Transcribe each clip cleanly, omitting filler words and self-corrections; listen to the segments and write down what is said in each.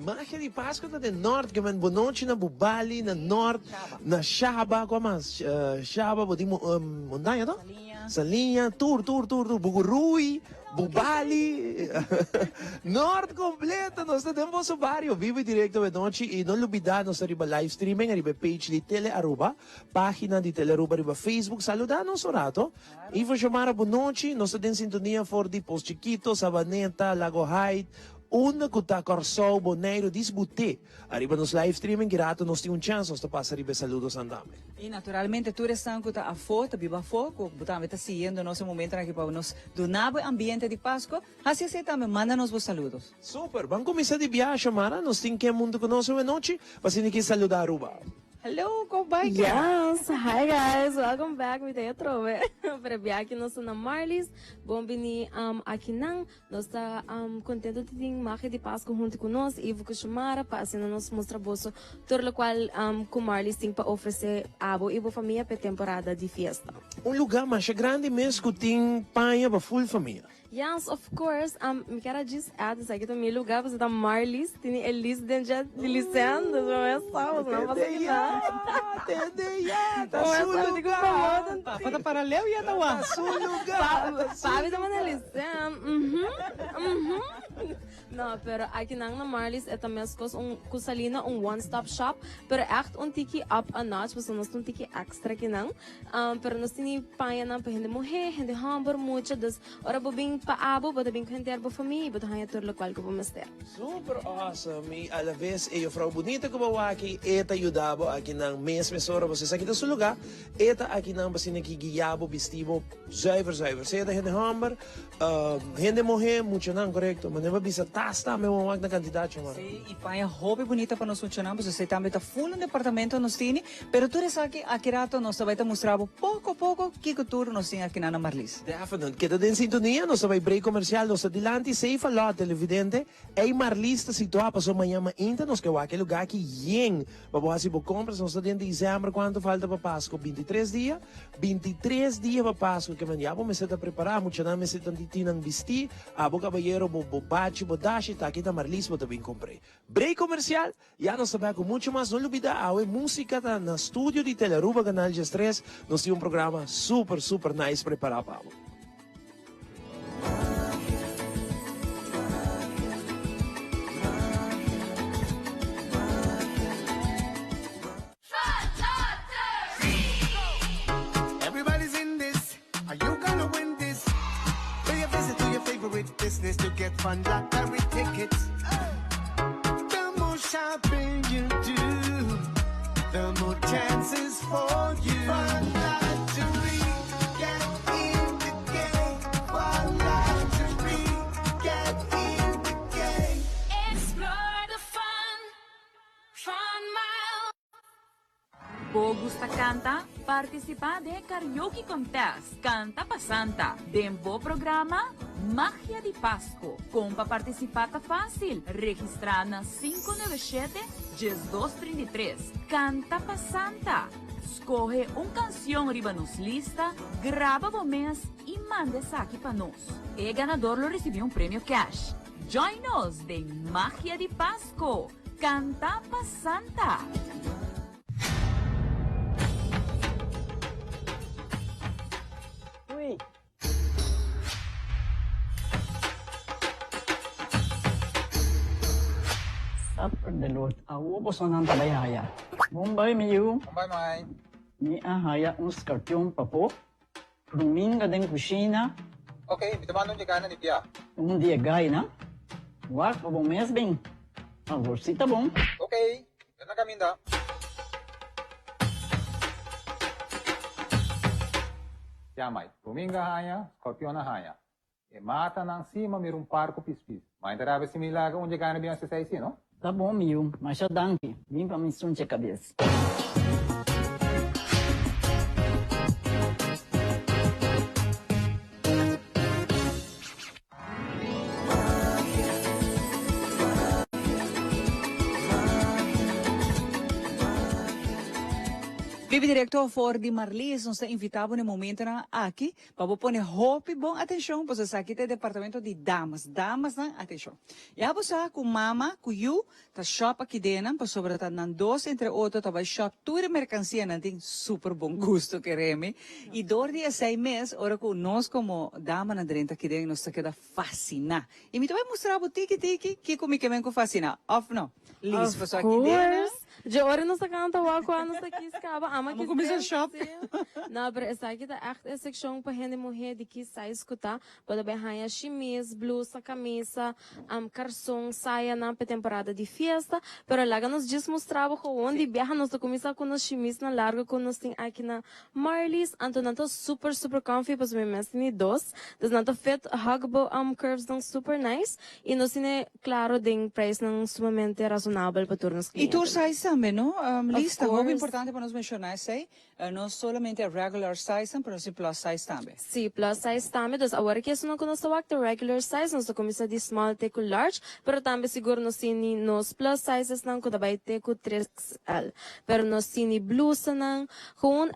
Magia di Pasko na din North, kaman Bonochi na Bubali na North, na Shaba, kwa mas, Shaba, budi mo, montaña to? Salinha, Tur, Bugurui, Bubali, North completo, nós temos o barrio, vivo e direto Bonochi, e não lubida, nós arriba live streaming, arriba page de Tele Aruba, página de Tele Aruba, arriba Facebook, saludanos orato, Ivo chamara Bonochi, nós temos sintonia for di Post Chiquito, Sabaneta, Lago Height, una kuta Corsou, Boneiro, Disbuté. Arriba nos live streaming, girato nos tem chance, nós passa arriba saludos andame. E naturalmente, tu restan kuta a foto, biba foco, butame tá siguiendo nosso momento aqui para nos donabo ambiente de Páscoa. Assim se também manda-nos vos saludos. Super, vamos começar de viagem, Mara, nós tem que mundo conosco de noite, para que saludar Aruba. Hello, go bike. Yes, hi guys, welcome back with the Trove. Para aqui nós na Marlies, bom bini aqui nang nós tá contento de ter magia de Páscoa junto conosco e vou chamar para assim nós mostrar bolso todo o qual com Marlies tem para oferecer abo e família para temporada de festa. Lugar mais grande mesmo que tem panha para full família. Yes, of course. Me quero dizer, aqui também lugar você tá Marlies, tem Elis dentro de licença, não é só, não passa aqui nada. Tá seu lugar. Pada paralelo e até lá. Seu lugar. Sabe da maneira licença? Não, pero aqui na Marlies é também as coisas kusalina one-stop shop, pero echt tiki up a notch, você nós tiki extra aqui não. Pero nós tini paia na para gente mulher, gente hamburger, muita das ora bobin paabo, bota bem cantar para família, bota hanya tur local que vamos ter. Super awesome. E a la vez, e frau bonita que bawa aqui, eta ayudabo aqui na mesora, você sabe que seu lugar, eta aqui na basi nakigiyabo, bistibo, zuiver. Você da gente hamburger, gente mulher, muita não, correto, mas não bisa tasta, meu wag na candidato, mano. Sim, e paia hobby bonita para nós funcionamos, você também tá full no departamento nos tini, pero tu res aqui rato nós vai te mostrar pouco que cultura nós tem aqui na Marlies. Definitely. Kita din sintonia, nós vai break comercial, nós adiante, safe a lot, televidente, ay marlista situada, so mayama inta, nós que wake lugar que yen, babuhasi bo compras, nós din dezembro, quanto falta para Páscoa? 23 dias? 23 dias para Páscoa, que manhabo me seta preparar, mucha na me seta tinang bisti, abo caballero, bo bachi, bo dashi, ta kita marlis, bo também comprei. Break comercial, ya nós sabemos com muito mais, não olvida, awe música na estúdio de Teleruba, Canal G3, nós temos programa super nice preparado para business to get fun lottery tickets. The more shopping you do, the more chances for you. Fun lottery, get in the game. Fun lottery, get in the game. Explore the fun, Fun Mile. ¿Vos gusta canta? Participa de Karaoke Contest Canta pa Santa. Dembo programa Magia de Páscoa. Compa participar tá fácil. Registrar na 597-1233. Canta pa Santa. Escorre canção riba nos lista, grava o mês e manda aqui para nós. E ganador lo recebeu prêmio cash. Join us de Magia de Páscoa. Canta pa Santa. Uy. Supper the Lord. Awo po sa nang tabayaya. Mumbai miyu. Mumbai mai. Ni ahaya uns kartyong papo. Ruming ka din kusina. Okay, bitaman di kanan ni Pia. Dia gay na. Wak pa bong mes bing. Agorsita bong. Okay, yan na kami da. Yamay, Ruminga haya, Scorpio na haya. E mata ng sima mirong parko pispis. Maintaraba si Milaga onde gana biyan sa saisi, no? Tá bom, miu. Mas já danke. Vim pra missão de cabeça. Bibi Director for di Marlis, nós invitamos no momento na aqui, para pôr hope bom atenção, para sa aqui tem departamento de damas na atenção. E a você com mama, com you, tá shop aqui dentro, para sobre tá nan dos entre outro, tá vai shop toda mercancia nan tem super bom gosto quereme. E dor dia 6 meses, ora com nós como dama na dentro aqui dentro, nós tá queda fascina. E me vai mostrar o tiki que comigo que vem com fascina. Off não. Liz, para aqui dentro. De hora não se canta o quando não se quis cava, ama que começar shop. Não, mas essa aqui tá echt seção para gente mulher de que sai escutar, pode bem raia chemise, blusa, camisa, calção, saia na temporada de festa, pero lá nos diz mostrava onde viaja nós começa com os chemise na larga com nós tem aqui na Marlies, então não super comfy, para me mesmo ni dos, das não fit huggable curves não super nice e nós tem claro den price não sumamente razonável para turnos E tour clientes. size também, não? Lista, course. muito importante para nós mencionar, sei, não somente a regular size, mas o plus size também. Sim, plus size também. Então, agora que isso não conosco o regular size, nós começa de small até com large, pero também seguro nós tini nos plus sizes não kuda vai ter com 3XL. Pero nós tini blusa não, com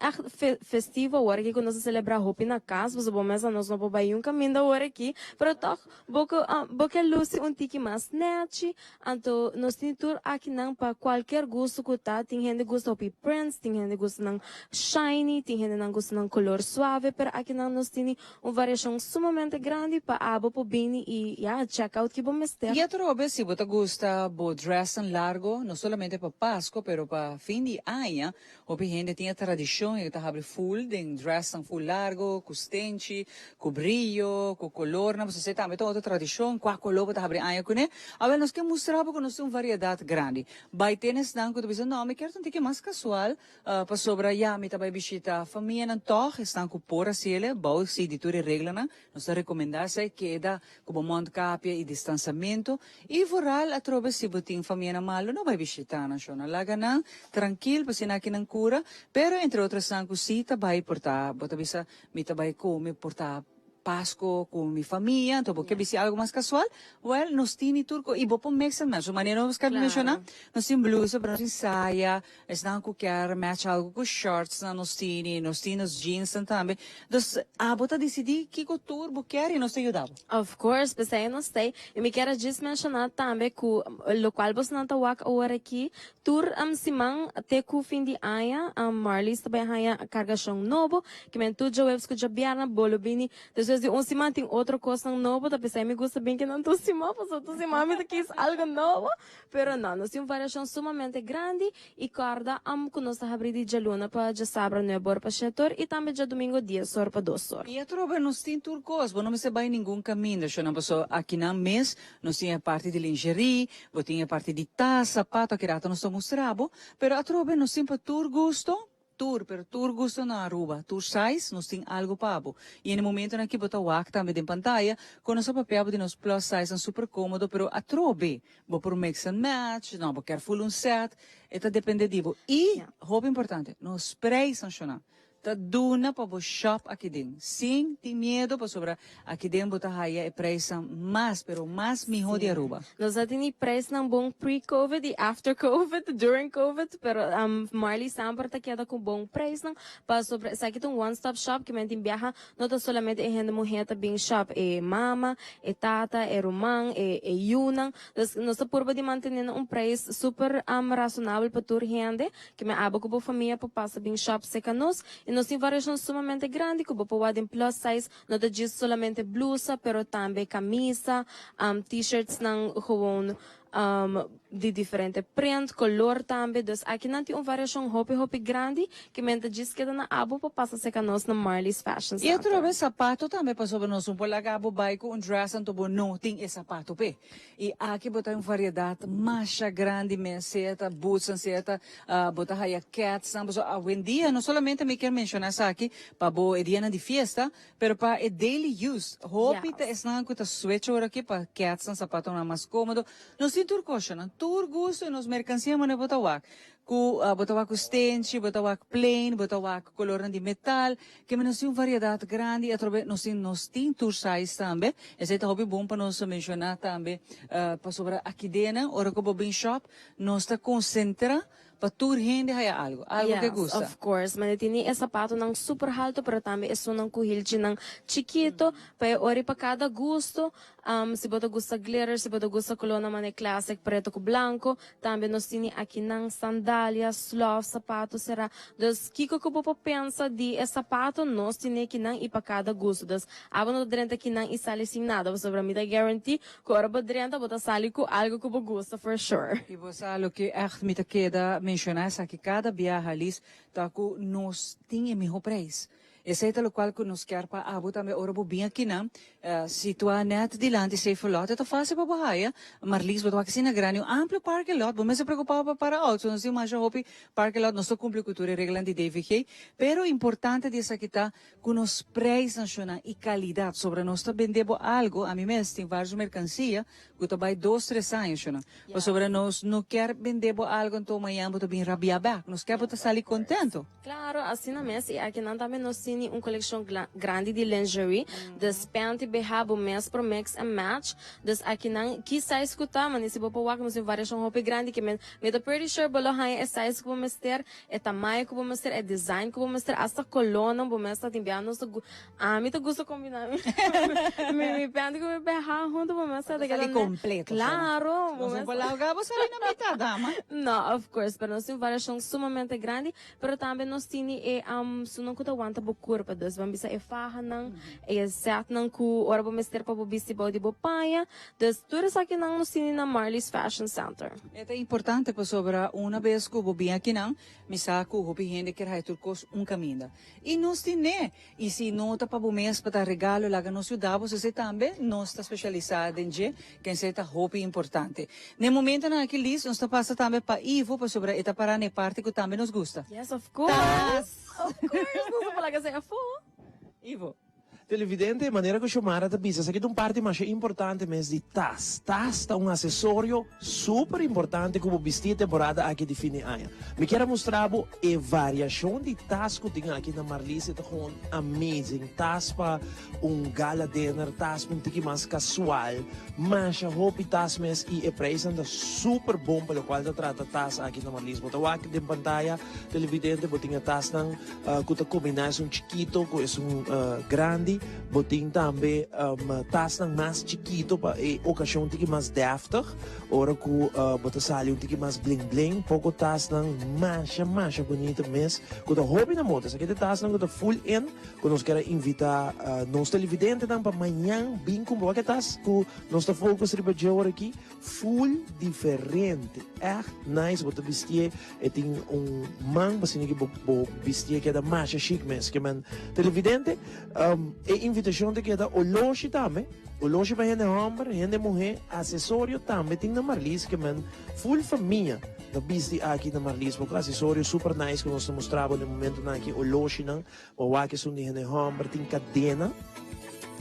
festivo, agora que nós celebra hopi na casa, você bom mesa nós não vai um caminho da hora aqui, pero toch, boca luce tiki mais snatchy, então nós tini tour aqui não para qualquer gosto que tá, tem gente gosta hopi prints, tem gente gosta não shiny, tem gente não gosta não color suave, pero aqui não nós tini uma variação sumamente grande para abo po bini e check out que bom mester. E a trobe, se você gosta de dress largo, não somente para Páscoa, pero para fim de ano, o gente tem a tradição de estar full, de dress full largo, com stente, com brilho, com color, não você também tem outra tradição, qual color para abrir ano com ele. Agora nós queremos mostrar porque nós temos uma variedade grande. Vai ter nesse não que tu pensa, não, me quero um tique mais casual, para sobra já me vai visitar a família não toh, estão com por assim ele, bom se de tudo regra não, nós recomendar se queda com monte capia e distanciamento e voral a trobe se botin família malo não vai visitar na zona lá não, tranquilo para se aqui não cura, pero entre outras não cosita vai portar, bota bisa me vai comer portar Páscoa com minha família, então porque se algo mais casual, well, nós temos turco e vou pôr mix and match, maneira nós queremos mencionar, nós temos blusa, nós temos saia, nós qualquer match algo com shorts, nós temos jeans também, então bota decidir que couture você quer e nós te ajudamos. Of course, pensei não sei. E me quero just mencionar também que o local você não tá wak agora aqui, tour simang até com fim de ano, Marlies também haya cargação novo, que men tudo webs que já biarna bolo bini, depois de simang tem outra coisa novo, tá pensei me gusta bem que não tu simang, porque tu simang me quis algo novo, pero não, nós temos variação sumamente grande e corda que nós tá abrindo de luna para já sabra no bor para setor e também já domingo dia sor para 2 horas. E a tropa nós temos turcos, não me se vai nenhum caminho, não passou aqui na mês, nós temos a parte de lingerie, nós temos a parte de taça, sapato, que nós estamos mostrando, pero a tropa nós temos para tur gusto, pero tur gusto na Aruba, tur size, nós temos algo pabo. E no momento na que botar o ac também de pantalla, com nosso papel de nos plus size é super cômodo, pero a trobe, vou por mix and match, não, vou querer full set, eta depende disso. E, roupa importante, nos spray sancionar. Tá duna para o shop aqui dentro. Sim, tem medo para sobrar aqui dentro botar raia e preço mais, pero mais melhor de Aruba. Nós já temos preço não bom pre-COVID e after-COVID, during COVID, pero Marley sempre tá queda com bom preço não para sobre, sa aqui tem um one-stop shop que mentem viaja, não tá somente em gente mulher tá bem shop, é mama, é tata, é romã, é yunang, nós tá por de manter preço super razonável para toda gente, que me aba com a família para passar bem shop seca nós, e nós temos variações sumamente grandes, que pode em plus size, não tá diz somente blusa, pero também camisa, t-shirts não gewoon de diferente print, color também. Então, aqui não tem uma variação hopi grande, que mente diz que na abo para passar seca nós na Marlies Fashion E Center. outro vez sapato também para sobre nós, por lá cabo baiko um dress anto bo não tem esse sapato pe. E aqui botar uma variedade macha grande, meseta, boots anseta, botar raia cats, so a dia não somente me quero mencionar isso aqui para bo é dia de fiesta, pero para é daily use. Hopi tá esnan com tá sweatshirt aqui para cats, sapato na mais cômodo. Nós tem turcoxa, tur gusto e nos mercancia mane botar wak. botawak stente, botawak plain, botawak color de metal, que nós temos variedade grande, e também nós temos tour size também. Esse é hobby bom para nós mencionar também, para sobre aqui dentro, ora que bobin shop, nós está concentra para tour gente haya algo que Yes, gusta. of course. Manitini é sapato ng super alto, pero também é só ng kuhilchi ng chiquito, para ori pa cada gusto. Se você gusta glitter, se você gusta colona mane classic, preto com blanco, também nós tini aqui ng sandálias, sloth, sapato, será. Dos kiko ko po pensa di é sapato, nós tini aqui ng ipa cada gusto. Dos abo no drenta aqui ng isali sin nada, sobre mim da guarantee, ko ora ba drenta, bota sali ko algo ko po gusta for sure. E você sabe que echt me queda mencionar é que cada viagem ali tá com nós tem melhor preço. Esse é o qual que nos quer para abo também ora bem aqui não situa net dilante se lot é fácil para bahia Marlis botou aqui na grande amplo parque lot mas se preocupava para outros nós temos já hopi parque lot nós cumpre cultura regla de DVG pero importante disso aqui tá com os preços nacional e qualidade sobre nós tá vendendo algo a mim mesmo tem várias mercancia que tá vai 2-3 anos não yeah. Sobre nós não quer vender algo então amanhã botou bem rabia back nós quer botar sair contento claro assim na mesa e aqui não também nós temos uma coleção grande de lingerie das panty behabo mes pro mix and match das aqui não que size escutar mas se bopo wak nós temos variação roupa grande que me tá pretty sure bolo hai é size que vamos ter é tamanho que vamos ter é design que vamos ter hasta colona vamos ter também nós me tá gosto combinar me panty que me behar junto vamos ter daquele completo claro vamos falar o gabo sai na metade dama no of course pero nós temos variação sumamente grande pero também nós temos sunong ko tawanta bu kurpa dos vamos bisa efaha nang set nang ku ora bo mister pa bo bisi body bo paia dos tudo aqui nang nos tini na Marley's Fashion Center. É importante para sobre uma vez que eu vim aqui não me saco o gente que vai turcos caminho e nós tine e se não tá para o mês para regalo lá no ciudad você também nós está especializado em que se tá hobby importante no momento na aquele list nós tá passa também para Ivo para sobre eta para ne parte que também nos gusta. Yes, of course. Of course, não falar que é Ivo. Televidente, maneira que chamara da bisa, aqui é parte mais importante mesmo de tas. Tas é um acessório super importante como vestir temporada aqui de fim de ano. Me quero mostrar a variação de tas que tem aqui na Marlis, é com amazing. Tas para gala dinner, tas para tiki mais casual, mas a roupa tas mesmo e é preço super bom pelo qual se trata tas aqui na Marlis. Botou aqui de pantalla, televidente, botinha tas nang que combinar um chiquito com grande. Botin também tas ng mas chiquito para ocasião tiki mas deftig. Ora que bota sali tiki mas bling bling. Pouco tas ng masha bonito mes. Kuda hobby na moto. Sa kita tas ng kuda full in. Kung nos quer invitar nos televidente nang pa manhã bem com boa que tas ku nos ta focus riba jawar aqui full diferente. Nice bota vestir e tem man basini que bo vestir que é da masha chic mes que man televidente e invitação de que da oloshi também oloshi para gente homem gente mulher acessório também tem na Marlis que man full família da bisti aqui na Marlis porque acessório super nice que nós mostrava no momento na aqui oloshi não o aqui são de gente homem tem cadena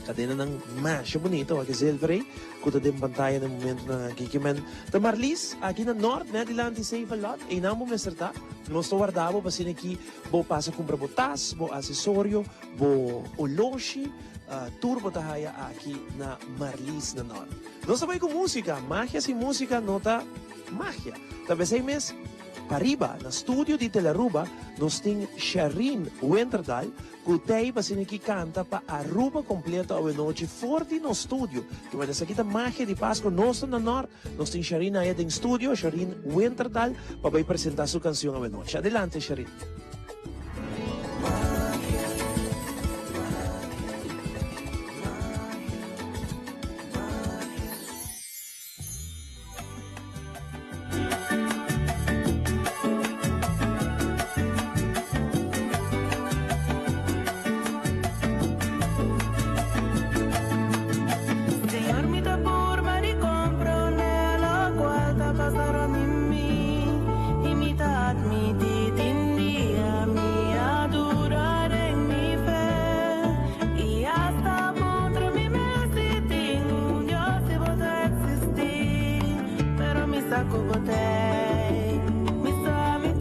ng masha bonito aqui silver que tá dentro pantalla no momento na aqui que man da Marlis aqui na norte né dilante save a lot e não vamos acertar nós guardava para ser aqui bo passa comprar botas bo acessório bo oloshi turbo tahaya aqui na Marlis na norte nós também com música magia sem música nota magia talvez aí mês Pariba, na estúdio de Teleruba, nós temos Sharin Winterdal, que tem para que canta para a Aruba completa a noite forte no estúdio. Que vai dessa aqui da magia de Páscoa, nós na Norte, nós temos Sharin aí em estúdio, Sharin Winterdal, para apresentar sua canção a noite. Adelante, Sharin. Misa ko botei, misa mi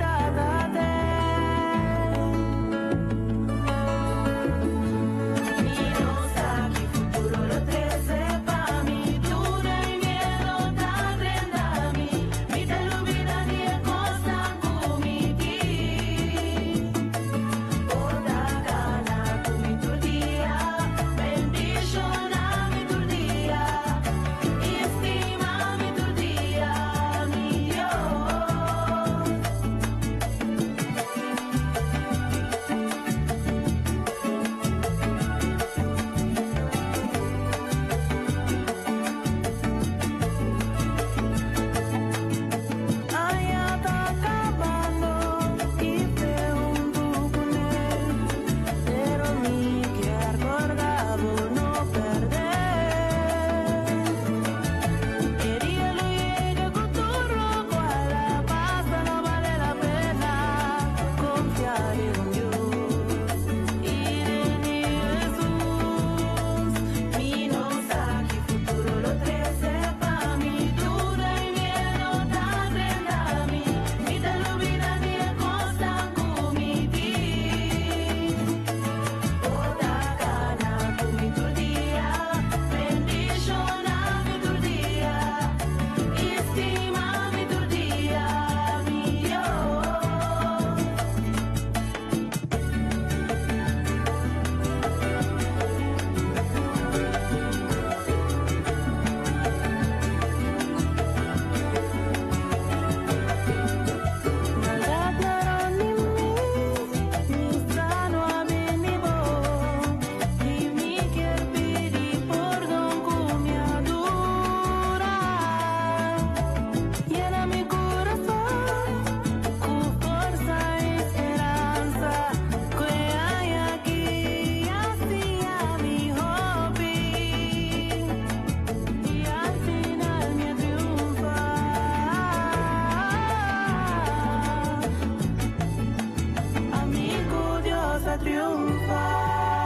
triunfar.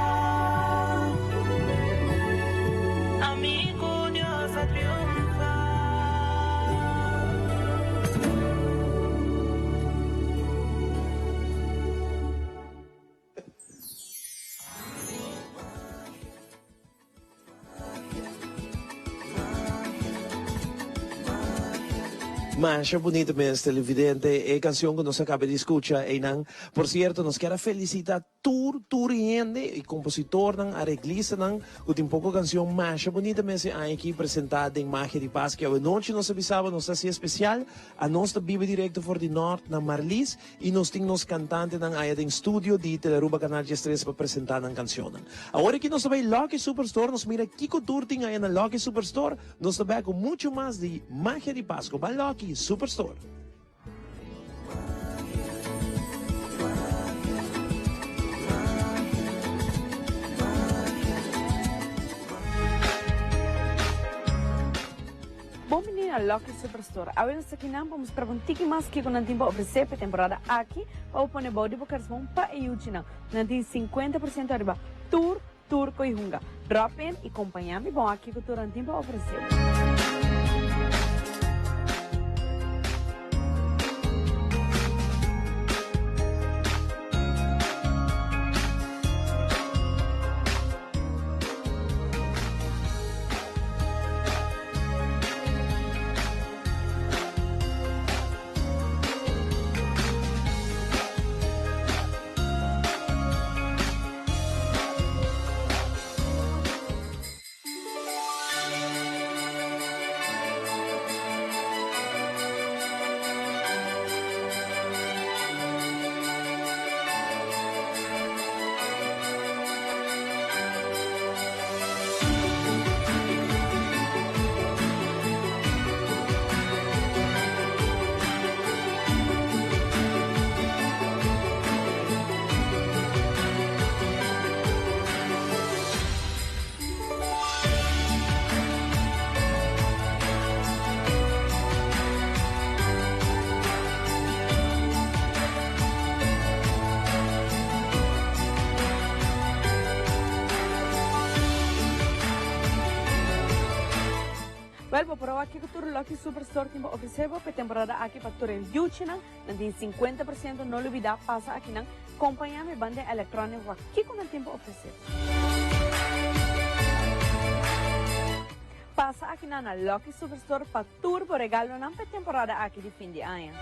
Amigo, Dios va a triunfar. Masha, bonito mes televidente, canción que nos acaba de escuchar, por cierto, nos quiero felicitar turiende y compositor, arreglista, que un poco canción Masha, bonita mes aquí presentada en Magia de Paz, que hoy noche nos avisaba, nos hacía especial, a nos vive directo for the North, na Marlis, y nos tenemos cantantes en área de estudio de Teleruba Canal 3 para presentar la canción. Ahora que nos ve Lucky Superstore, nos mira Kiko Turting ahí en Lucky Superstore, nos ve con mucho más de Magia de Paz, con Lucky Superstore. Bom menino, Lucky Superstore. Ahora nos aqui não vamos para um tiki mais que com a tempo oferecer para temporada aqui para o poner body bookers vão para e utina. Não tem 50% arriba. Tour com hunga. Drop in e acompanhar-me bom aqui com o tour a tempo oferecer. Well, pero aqui que tu Lucky Superstore timbo ofereceu para temporada aqui para tu review não tem 50% não olvidar passa aqui não acompanhar-me banda eletrônica aqui com o tempo ofereceu. Passa aqui na Lucky Superstore para tour por regalo não para temporada aqui de fim de ano.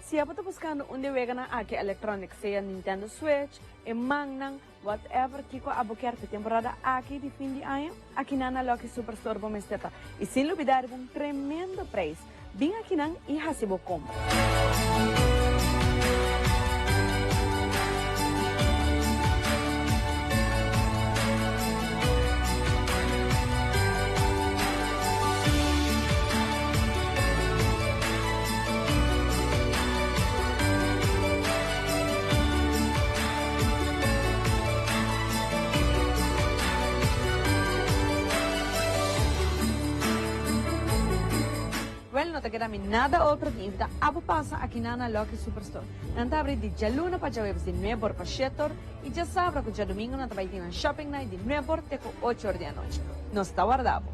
Se você está buscando onde vegana aqui electronic, seja Nintendo Switch, e Magnum, whatever que a boquear para temporada aqui de fim de ano, aqui na Lucky Superstore vamos ter. E sem olvidar um tremendo preço. Vem aqui na e receba compra. Well, no te queda nada otro dívida. Abo pasa aqui na Lucky Superstore. Nanta abre de jaluna para jawebs de Nuebor para Shetor e já sabe que já domingo nanta vai ter um shopping night de Nuebor até com 8 horas da noite. Nos está guardado.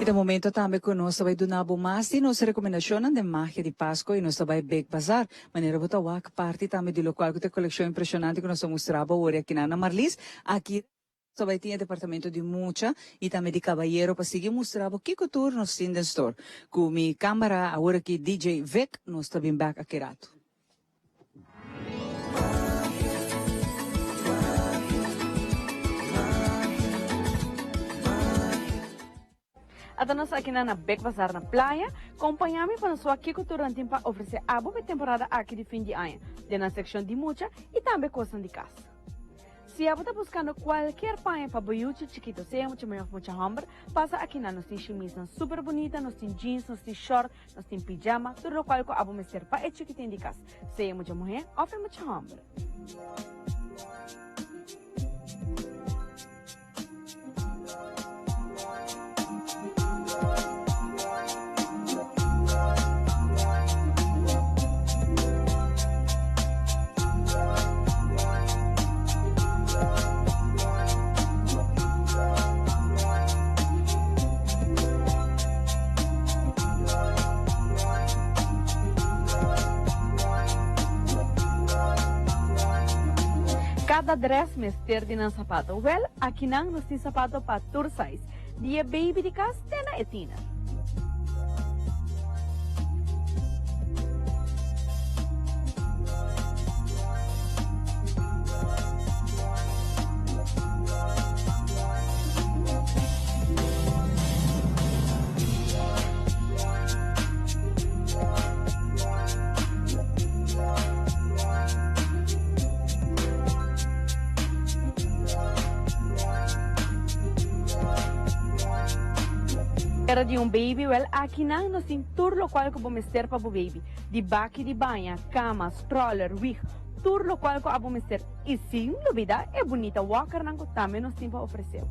E no momento também conosco vai donar mais de nossa recomendação de Magia de Páscoa e nós vai Big Bazar. Maneira botawak parte também do local que tem coleção impressionante que nós mostrava hoje aqui na Marlis. Aqui só vai ter departamento de mucha e também de caballeiro para seguir mostrava que cultura nos tem store. Com minha câmera agora aqui DJ Vic nós está bem back aqui rato. Até nós aqui na Big Bazar na praia, acompanhar-me para sua aqui cultura para oferecer a boa temporada aqui de fim de ano, na secção de mucha e também coisa de casa. Se você está buscando qualquer panha para boiúcho chiquito, seja muito melhor, muita hambre, passa aqui na nós tem chemise super bonita, nós tem jeans, nós tem short, nós tem pijama, tudo o qual que a boa mestre para é chiquitinho de casa, seja muita mulher ou muita hambre. Cada dress mester din ang sapato. Well, aqui nang nos tin sapato pa tour size. Dia baby di kas, tena etina. Era de um baby, well, aqui nang nos tin tour lo qual ko bomester pa bu baby. Di baki di banha, cama, stroller, wig, tour lo qual ko abo mester. E sim, duvida, é bonita walker nang ko também nos tin pa ofereceu.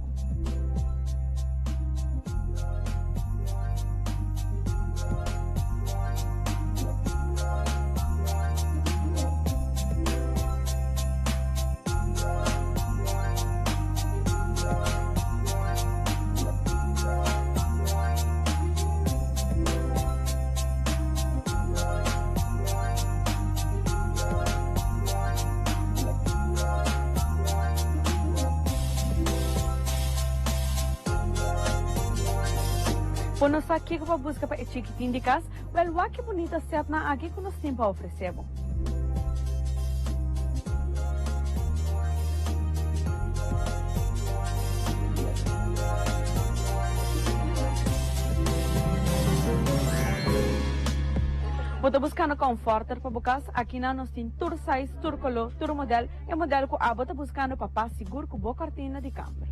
Quando nós aqui para buscar para chiquitinho de casa, well, que bonita set na aqui que nós temos para oferecer. Vou buscando comforter para bukas, aqui na nós temos tour size, tour color, tour model, e modelo que abo tá buscando para paz seguro com boa cortina de camper.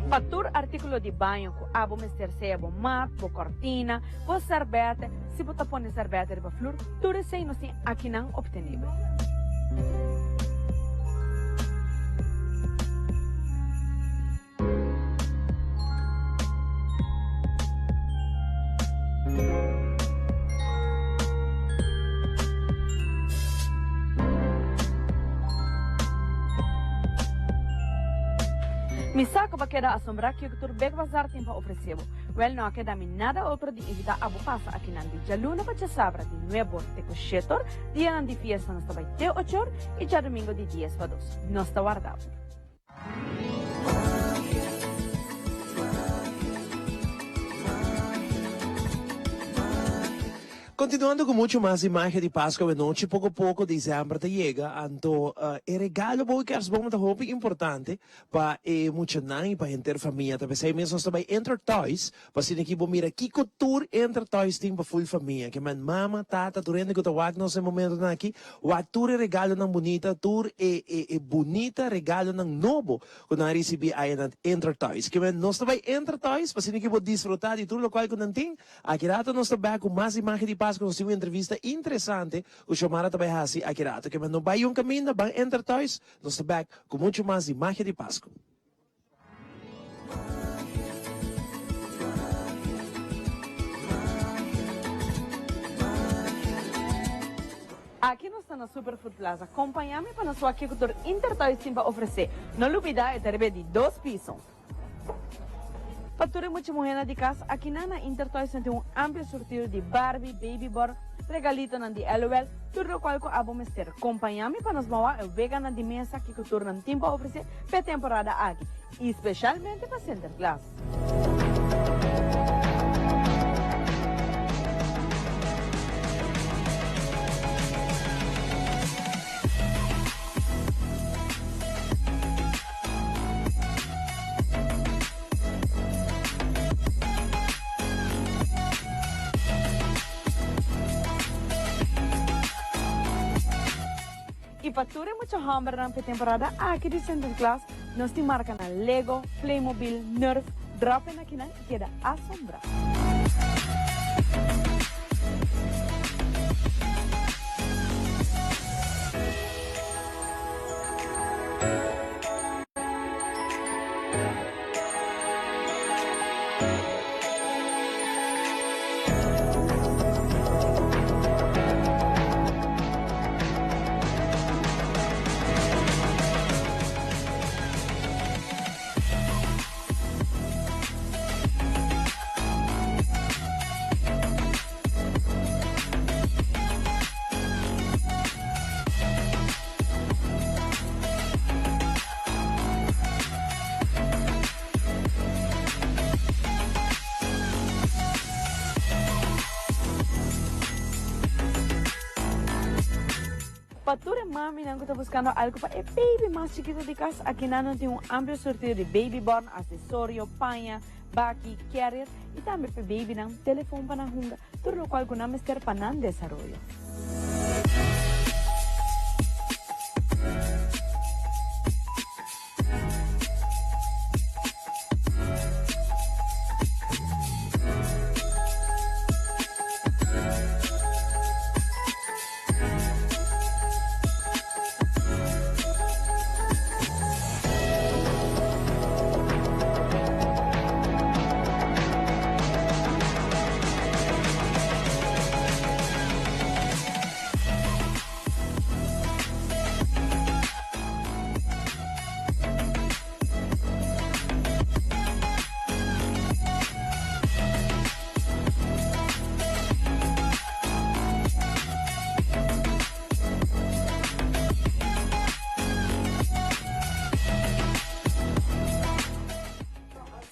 Fatur artículo de banho, abo mester sebo, mat, bo cortina, bo serbete, se bota pone serbete de flor, tudo isso não tem aqui não obtenível. Me saco para quedar assombrar que o Bek Bazar tem para oferecer. Well, não queda me nada outro de evitar a passa aqui na dia luna para sabra de nuevo de cochetor, dia de fiesta nós vai ter 8 e já domingo de 10 para 2. Nós está guardado. Continuando con mucho más imagen de Pascua de noche, poco a poco diciembre te llega, anto el regalo boy que es bom ta hopi importante para mucha nai para enter familia, ta pensei mesmo sta by enter toys, para sin equipo mira kiko tour enter toys team para full família, que man mama, tata, durante que tawag no sa momento na aqui, wa tour regalo ng bonita, tour bonita regalo ng nobo, kung na recibi ay ng enter toys, que man no sta by enter toys, para sin equipo disfrutar de tudo lo qual kung nanting, akirato no sta ba com mais imagen de Pascua com uma entrevista interessante, o chamara também assim aqui rato, que não vai caminho, vai enter toys, nós estamos back com muito mais imagem de Páscoa. Aqui nós estamos na Superfood Plaza. Acompanha-me para nós aqui com o Intertoys tem para oferecer. Não olvida, é ter de 2 pisos. Fatura muito morena de casa, aqui na Intertoys tem um amplo sortido de Barbie, Baby Born, regalito de LOL, tudo o qual eu abo mester. Acompanha-me para nós moar o vegana de mesa que o não tem para oferecer para temporada aqui, especialmente para Center Class. E fatura muito hamburger na temporada aqui de Center Class, nós te marca na Lego, Playmobil, Nerf, drop na aqui na queda assombrar. Pature mami nang está buscando algo para el baby más chiquito de casa, aquí nano tiene un amplio surtido de baby born, accesorio, paña, baki, carrier y también para baby nang teléfono para hunga, todo lo cual con Mr. Panan desarrollo.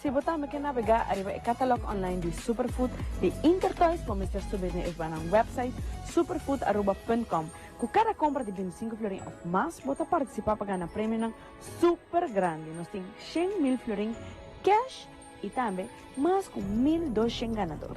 Si você quer navegar, arriba o catálogo online de Superfood, de Intertoys, para Mr. Subir na website superfood.com. Com cada compra de 25 florin ou mais, você participa para ganhar prêmio ng super grande. Nós temos 100,000 florin cash e também mais com 1,200 ganador.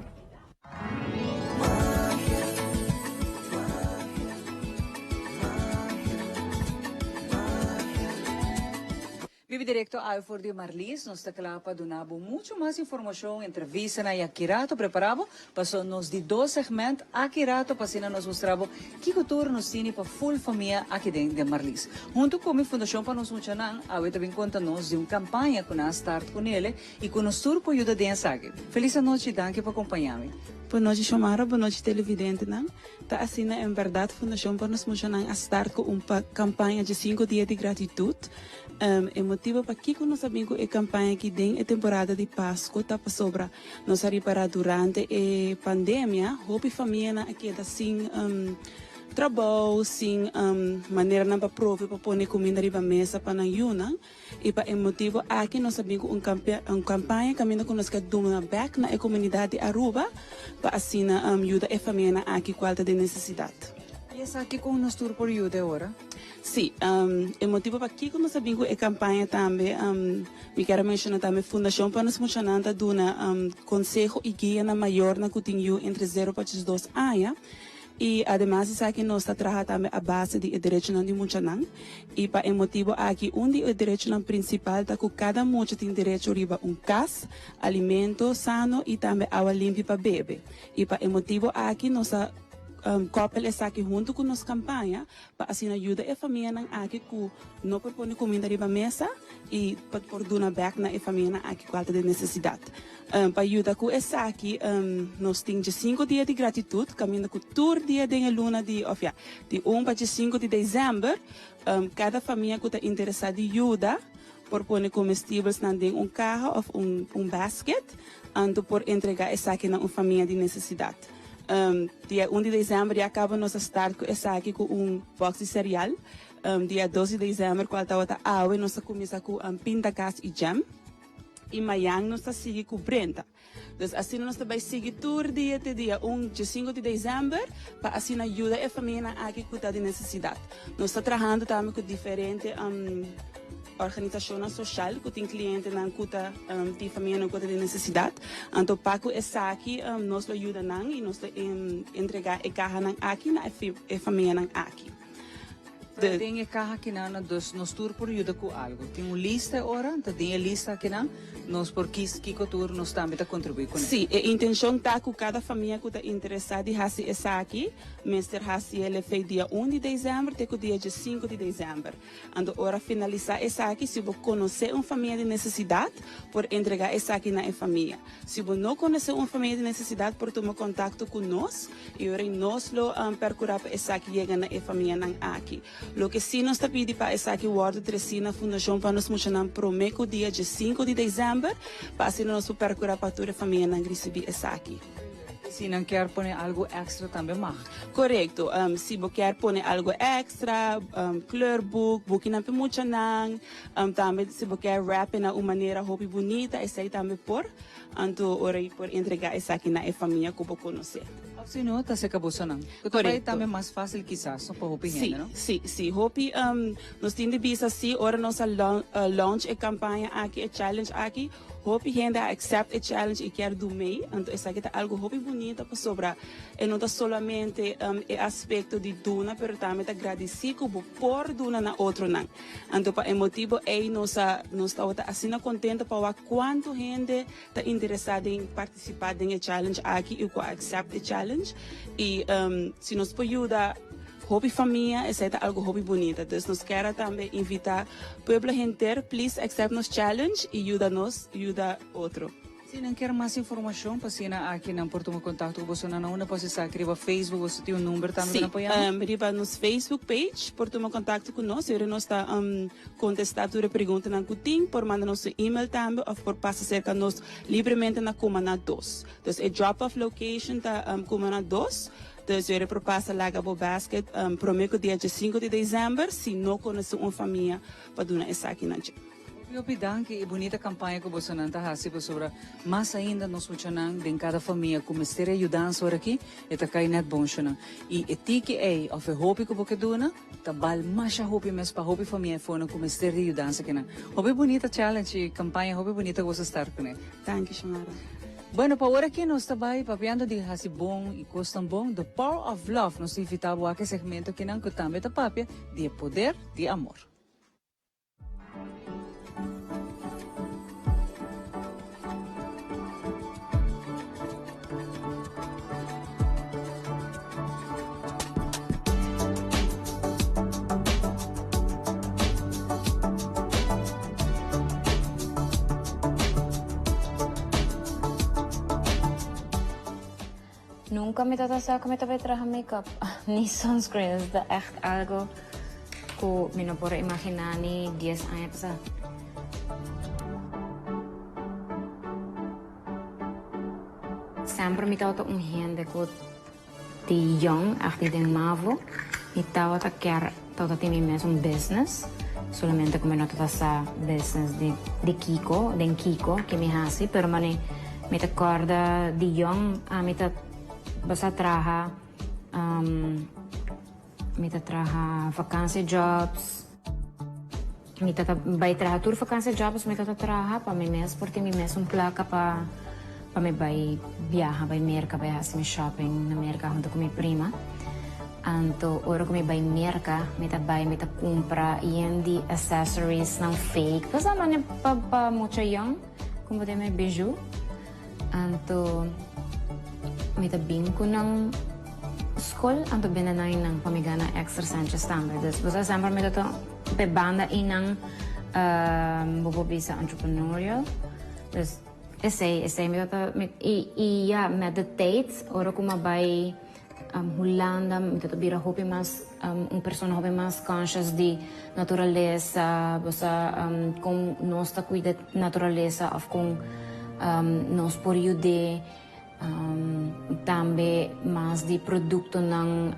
Vive directo ao For de Marlis, nos taclapa donabo muito mais informação, entrevista na Akirato preparado, passou nos de 2 segmentos, Akirato passina nos mostrava que cultura nos tem para full família aqui dentro de Marlis. Junto com a Fundação para nos funcionar, a também conta-nos de uma campanha que nós start com ele e com nos tour por ajuda de ensage. Feliz noite, danke por acompanhar-me. Boa noite, Xomara. Boa noite, televidente. Tá assim, em verdade, a Fundação para nos funcionar a start com uma campanha de 5 dias de gratitude. É motivo para que nós sabemos que a campanha que tem a temporada de Páscoa está sobre nós reparar durante a pandemia, houve família aqui assim trabalho, sim maneira não para provar para pôr comida na mesa para não yuna e para o motivo aqui nós sabemos uma campanha caminho que nós queremos back na comunidade de Aruba para assim ajuda a família aqui qual de necessidade. E essa aqui com nós tour por ajuda agora? Sim, o motivo para que nós sabemos a campanha também, me quero mencionar também a Fundação para nos funcionar da consejo e guia na maior na Coutinho entre 0 para 2 anos. E, además, isso aqui nós está trabalhando também a base de direito de funcionar. E, para o motivo aqui, o direito principal é que cada moça tem direito a casa, alimento sano e também água limpa para beber. E, para o motivo aqui, nós koppel é aqui junto com nossa campanha para assim ajudar a família aqui que não propõe comida na mesa e para pôr na back na família aqui com alta de necessidade. Para ajudar com essa aqui, nós temos 5 dias de gratitude, caminhando com tour dia de luna de 1 para 5 de dezembro, cada família que está interessada em ajuda por pôr comestíveis em carro ou basket, por entregar essa aqui na família de necessidade. Dia 1 de dezembro acaba nossa start com essa aqui com box de cereal. Dia 12 de dezembro qual está a água nós começa com pintacas e jam. E amanhã nós sigue com Brenda. Então assim nós também sigue todo dia 1 de 5 de dezembro para assim ajudar a família aqui que está de necessidade. Nós estamos trabalhando também com diferentes organização social que tem clientes na cuta de família na cuta de necessidade. Então paco essa aqui nós ajuda nang e nós entregar a carro nang aqui na família nang aqui. Tem a carro aqui na nos tour por ajuda com algo. Tem lista agora, tem a lista aqui na nós por que tour nós também contribuir com isso. Sim, a intenção tá com cada família que está interessada em fazer essa aqui, Mr. Hassi ele fez dia 1 de dezembro até o dia 5 de dezembro. Então, hora finalizar essa aqui, se você conhecer uma família de necessidade, por entregar essa aqui na família. Se você não conhecer uma família de necessidade, por tomar contato conosco, e ora nós lo percurar para essa aqui chega na família aqui. Lo que sim nós está pedindo para essa aqui, o Ward Tresina Fundação para nos funcionar prometo dia 5 de dezembro, para assim nós percurar para toda a família receber essa aqui. Se não quer pôr algo extra também mag. Correto. Se você quer pôr algo extra, kleurboek, boekje na pemucha nang, também se você quer wrap na uma maneira hobby bonita, essa aí também por, então ora por entregar essa aqui na família que você conhecer. Sino, ta se kabuso nang. Ito ba Correcto. também mais fácil quizás, no pahupi Sim, hindi, no? sim. Hopi, nós temos visa sim, ora nossa launch e campanha aqui, e challenge aqui. Hopi gente accept a challenge e quer do meio. Então, essa aqui tá algo hopi bonito para sobrar. E não tá solamente o aspecto de duna, pero também tá agradecido por duna na outro não. Então, para motivo aí nós tá assim contente para ver quanto gente tá interessada em participar da challenge aqui e que accept a challenge. E se nos pode ajudar hobby família, é algo hobby bonito. Então, nós queremos também invitar o povo inteiro, please accept nos challenge e ajuda outro. Se não quer mais informação, passina aqui na Porto mo contato com você na una pode sa criba Facebook, você tem um número também Sim, na apoiar. riba nos Facebook page, por tomar contato conosco, ele nos está contestando a pergunta na cutim, por mandar nosso e-mail também, ou por passar cerca nos livremente na Cumana 2. Então, a drop-off location da Cumana 2. Então, ele propassa lá a basket, prometo dia 5 de dezembro, se não conhece uma família, para dar essa aqui na gente. Eu pidan que bonita campanha que você não está fazendo sobre mais ainda nos funcionando em cada família como ter ajuda sobre aqui e tá cai net bom chana e etiki é of hope que você dona tá bal mais hope mas para hope família fona como ter ajuda aqui na hope bonita challenge campanha hope bonita que você estar com né. Thank you, Shamara. Bueno, para agora aqui nós também papiando de hasi bom e costam bom The Power of Love nos invitamos a que segmento que não que também tá papia de poder de amor. Nunca me tatasa que me tabe traje makeup ni sunscreen. Es de echt algo que me no puedo imaginar ni 10 años pasado. Sempre me tauta gente que de young, echt de mavo, me tauta quer tauta tem mesmo business. Solamente como no tatasa business de Kiko, que me hace, pero me acorda de young, me basta traha mita traha vakansie jobs mita vai traha tour vakansie jobs mita traha pa me mes porque me mes placa pa me vai viaja vai merca vai assim shopping na merca junto com minha prima anto ora come vai merca mita compra yendi accessories não fake pasa mane pa mucho young como de me bijou anto may tabing ko ng school, ang tabi na nang ng pamigana extra Sanchez também. Basta sempre may ito banda inang bubobisa entrepreneurial. Dus essay may ito meditate oro kumabay Holanda, may ito bira hopi mas persona hopi mas conscious di naturaleza, basta kung nos ta cuida naturaleza of kung nos por de tambe mas di produkto ng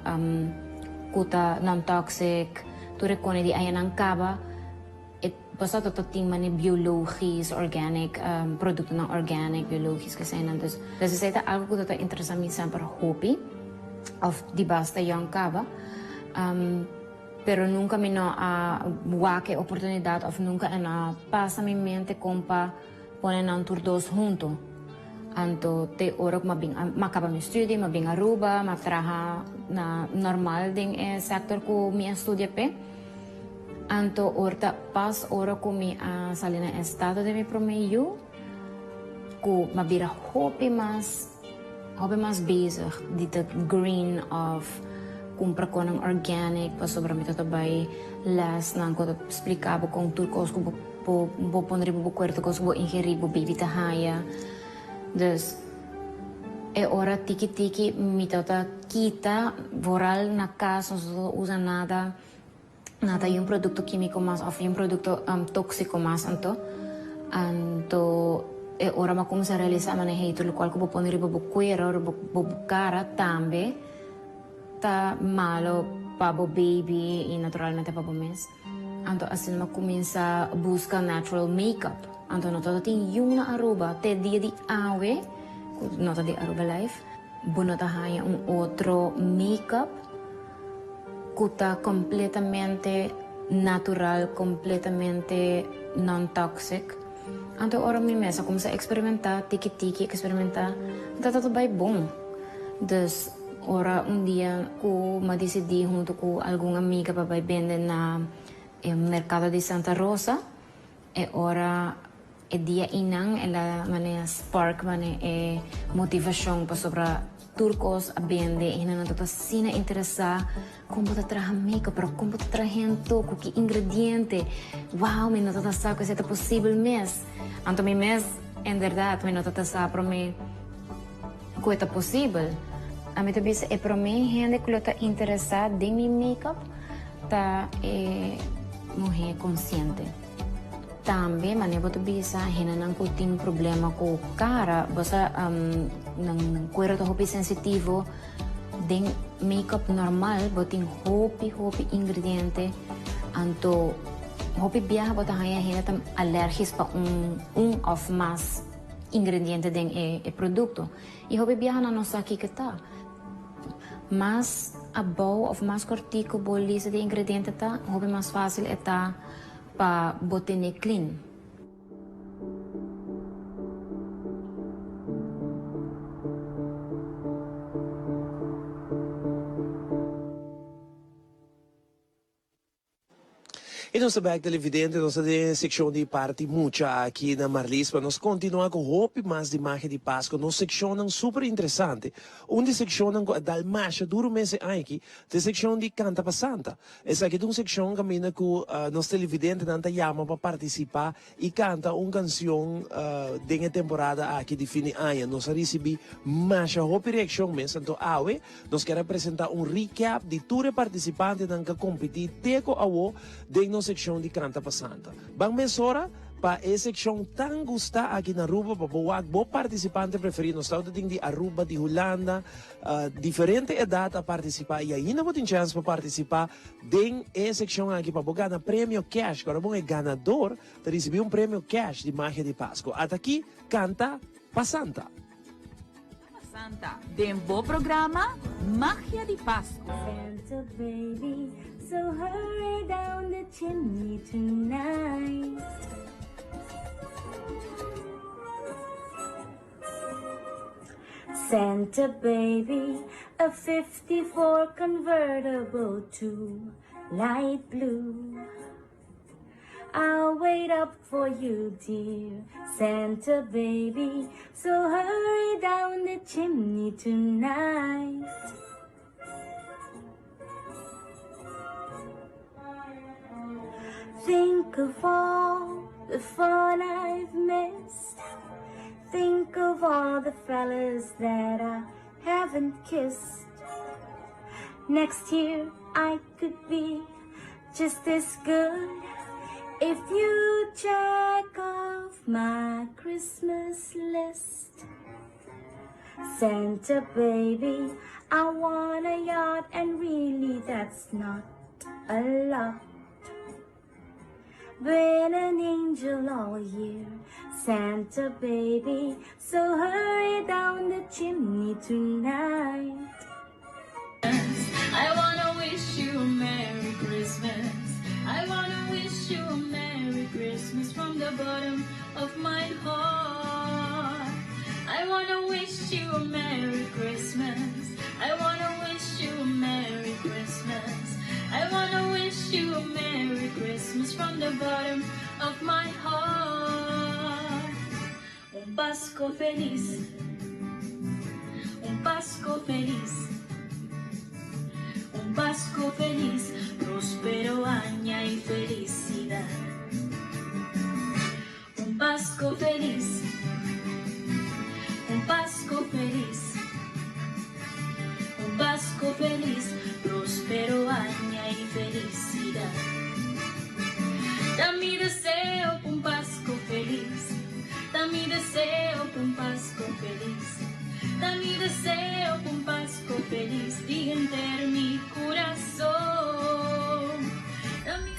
kuta non-toxic ture kone di ayan ang kaba basta tototing man biologis organic produkto ng organic biologis kasi nandos kasi sa algo ko toto interesami sempre hopi of di basta yung kaba pero nunca mi no wake oportunidad of nunca pasa mi mente compa ponen ang turdos junto anto te orok makaba mi studi mabing Aruba matraha na normal ding sector ko mi studia pe anto orta pas orok ko mi salina estado de mi promedio ko mabira hope mas bezig dito green of kumpra ko ng organic pa sobra mi tatabay last nang ko explicabo kung turkos ko po ponri po kwerto ko bo ingeri bo bibita haya. Dus, ora tiki-tiki mitota kita voral na caso no usa nada yung produkto kimiko mas of yung produkto toksiko mas anto ora makum sa realiza manehe ito lo cual ko poner bubukwero or bubukara tambe ta malo pabo baby y naturalmente pabo mes anto asin makuminsa busca natural makeup anto nota ting yung na Aruba te dia di awe nota di Aruba life bunotahaya un otro makeup kuta completamente natural, completamente non-toxic. Anto ora mi mesa como sa experimentar, tiki-tiki experimentar, tato bay bom. Dus ora un dia ko madecidi junto com alguma amiga para vai vender na mercado de Santa Rosa. E ora e dia inang ela mane spark mane e motivação para sobra turcos a vende e na tota sina interessa como tá traha makeup pero como tá trahento com que ingrediente wow me nota sa que é possível mes anto mi mes en verdade me nota sa para me que é possível a mim também é para mim gente que está interessada em mi makeup tá mulher consciente também maneira de bisa hina nang kuting problema ko cara basta nang cuero to hopi sensitivo den makeup normal boting hopi ingrediente anto hopi biya bota haya hina tam allergies pa of mas ingrediente den e producto e hopi biya na nossa aqui que tá mas abaw of mas cortico bolisa de ingrediente tá hopi mais fácil eta pa botene clean. E nossa back televidente, nossa secção de parte mucha aqui na Marlis, para nós continuar com hope mais de imagem de Páscoa, nos secção super interessante. Onde secção dal marcha duro mês aqui, de secção de canta para santa. Essa aqui é uma secção que mina com nosso televidente nanta chama para participar e canta uma canção de temporada aqui de fim de ano. Nós recebi marcha hope reaction mês, então awe, nós queremos apresentar um recap de todos os participantes que competir teco awo de secção de canta para santa. Bang mesora para a secção tão gusta aqui na Aruba para boa participante preferido. Nós estamos de Aruba, de Holanda, diferente idade a participar e ainda não tem chance para participar de a secção aqui para ganhar prêmio cash. Agora bom é ganador de receber um prêmio cash de Magia de Páscoa. Até aqui canta para santa. Santa, Dembo programa Magia de Páscoa. Santa baby, so hurry down the chimney tonight. Santa baby, a 54 convertible to light blue. I'll wait up for you, dear Santa baby, so hurry down the chimney tonight. Think of all the fun I've missed. Think of all the fellas that I haven't kissed. Next year I could be just as good if you check off my Christmas list. Santa baby, I want a yacht and really that's not a lot. Been an angel all year, Santa baby, so hurry down the chimney tonight. I wanna wish you a Merry Christmas. I wanna wish you a Merry Christmas from the bottom of my heart. I wanna wish you a Merry Christmas. I wanna wish you a Merry Christmas. I wanna wish you a Merry Christmas from the bottom of my heart. Un Pasco feliz. Un Pasco feliz. Un Pasco feliz, próspero año y felicidad. Un Pasco feliz. Un Pasco feliz. Un Pasco feliz, próspero año y felicidad. Da mi deseo un Pasco feliz. Da mi deseo un Pasco feliz. Da mi deseo un Pasco feliz. Diga entero mi corazón. Da mi...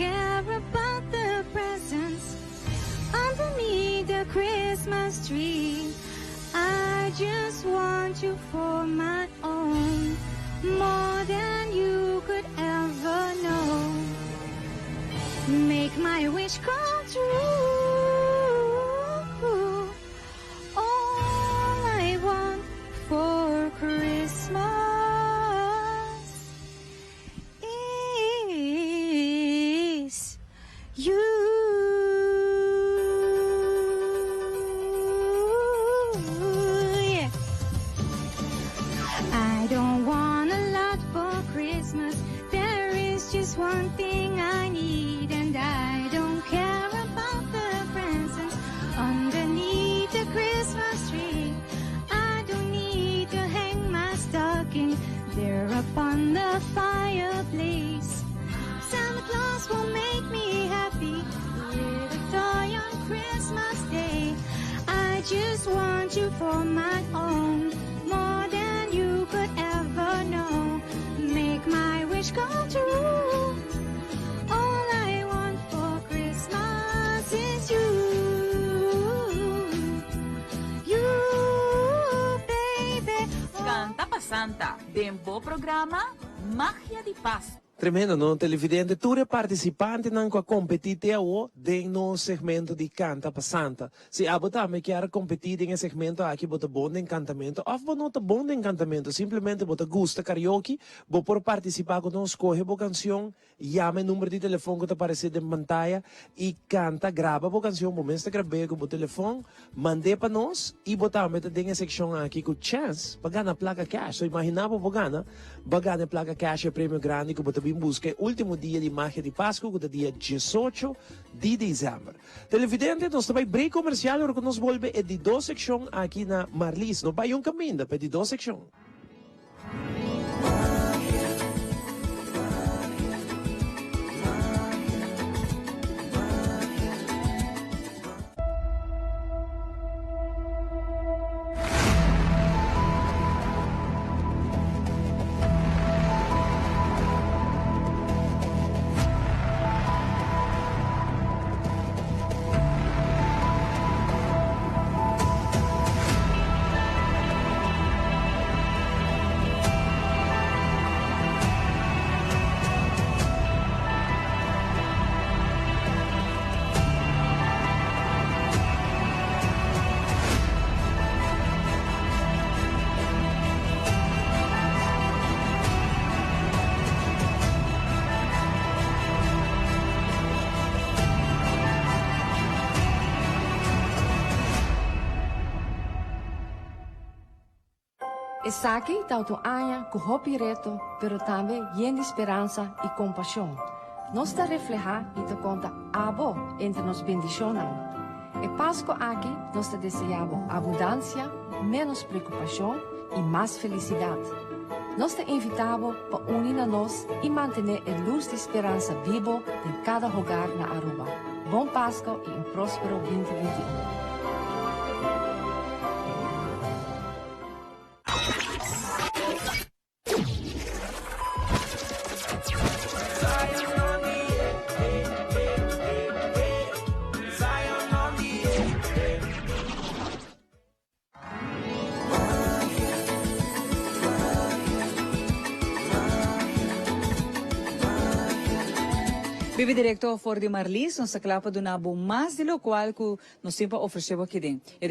care about the presents underneath the Christmas tree. I just want you for my own, more than you could ever know. Make my wish come true. All I want for Christmas is you. Yeah. I don't want a lot for Christmas. There is just one thing I need, and I don't care about the presents underneath the Christmas tree. I don't need to hang my stocking there upon the fireplace. Santa Claus will make me happy with a toy on Christmas Day. I just want you for my own, more than you could ever know. Make my wish come true. All I want for Christmas is you. You, baby. Canta pa Santa, Dembo programa Magia di Pasko. Tremendo, no? Televidente, tu é participante não com a competite o no segmento de Canta pa Santa. Se a botar me quer competir em segmento aqui bota bom de encantamento, ou não tá bom de encantamento, simplesmente bota gusta karaoke, vou por participar conosco, escolhe boa canção, chama o número de telefone que tá aparecendo em pantalla e canta, grava boa canção, momento de gravar com o telefone, mande para nós e botar me tem a seção aqui com chance, para ganhar placa cash. So imaginava para ganhar placa cash é prêmio grande que bota bem busca último dia de Magia de Páscoa, que é dia 18 de dezembro. Televidente, nós também break comercial, agora que nós volve é de 2 secções aqui na Marlis. Não vai um caminho, é de 2 secções. Esaki tauto aya ku hopi reto, pero también lleno de esperanza y compasión. Nos da refleja y te conta abo entre nos bendicionan. E Pasco aquí nos te deseamos abundancia, menos preocupación y más felicidad. Nos te invitamos para unirnos y mantener el luz de esperanza vivo en cada hogar na Aruba. Bom Pasco y un próspero 2021. Vive direto for de Marlis, nossa clapa do nabo mais de lo qual que nos tempo ofereceu aqui dentro. E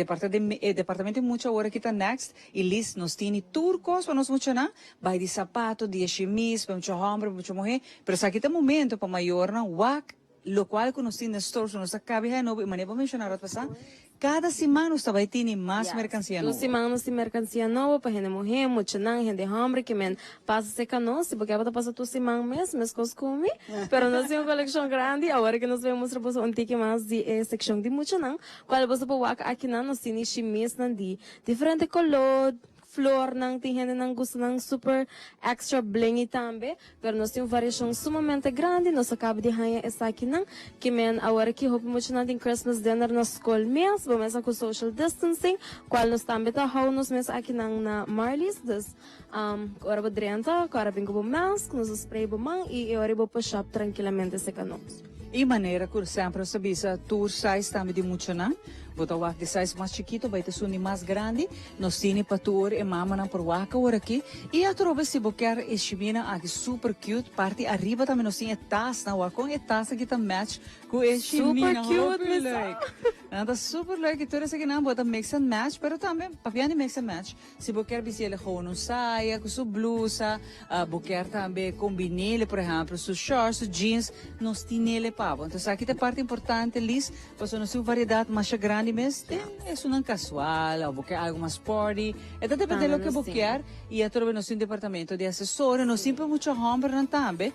departamento muita hora que tá next, e Liz nos tem turcos para nos funcionar, vai de sapato, de chemise, para muita homem, para muita mulher, pero sa kita momento para maior na wak, lo qual que nos tem na store, nos acabe de novo, e maneira para mencionar outra passar. Cada semana está vai ter mais mercancia nova. Semana nos tem mercancia nova para gente mulher, muita não, gente homem que men passa se canos, porque ela passa tu semana mesmo, mas coisas come. Pero nós temos uma coleção grande, agora que nós vamos mostrar um tique mais de seção de muita não. Qual você pode aqui na nós tem chemise de diferente color, flor nang tem gente nang gusto nang super extra blingy tambe, pero nós temos variação sumamente grande, nós acaba de hanha essa aqui nang, que men agora que hope muito natin Christmas dinner na school mes, vamos com social distancing, qual nós tambe ta how nós mes aqui nang na Marlies, das ora bo drenta, ora bingo bo mask, nós spray bo mang e ora bo pa shop tranquilamente se canos. E maneira que sempre sabe se tour size também de muito não, botar o de size mais chiquito, vai ter suni mais grande, nós tini para tour e mama na por waka ora aqui, e a trobe se boquer e chimina aqui super cute, parte arriba também nós tinha taça na waka, e taça que tá match com e chimina, Super cute, like. Anda super leuk, e tudo isso aqui não bota mix and match, pero também papiani mix and match, se boquer bisele com um saia, com sua blusa, boquer também combinele, por exemplo, su shorts, su jeans, nós tinele pavo. Então aqui tem parte importante, Liz, porque nós temos variedade mais grande, mas é um casual, ou boquer algo mais sporty, então depende do que boquer, e a trobe nós temos departamento de acessórios, nós temos muito homem também,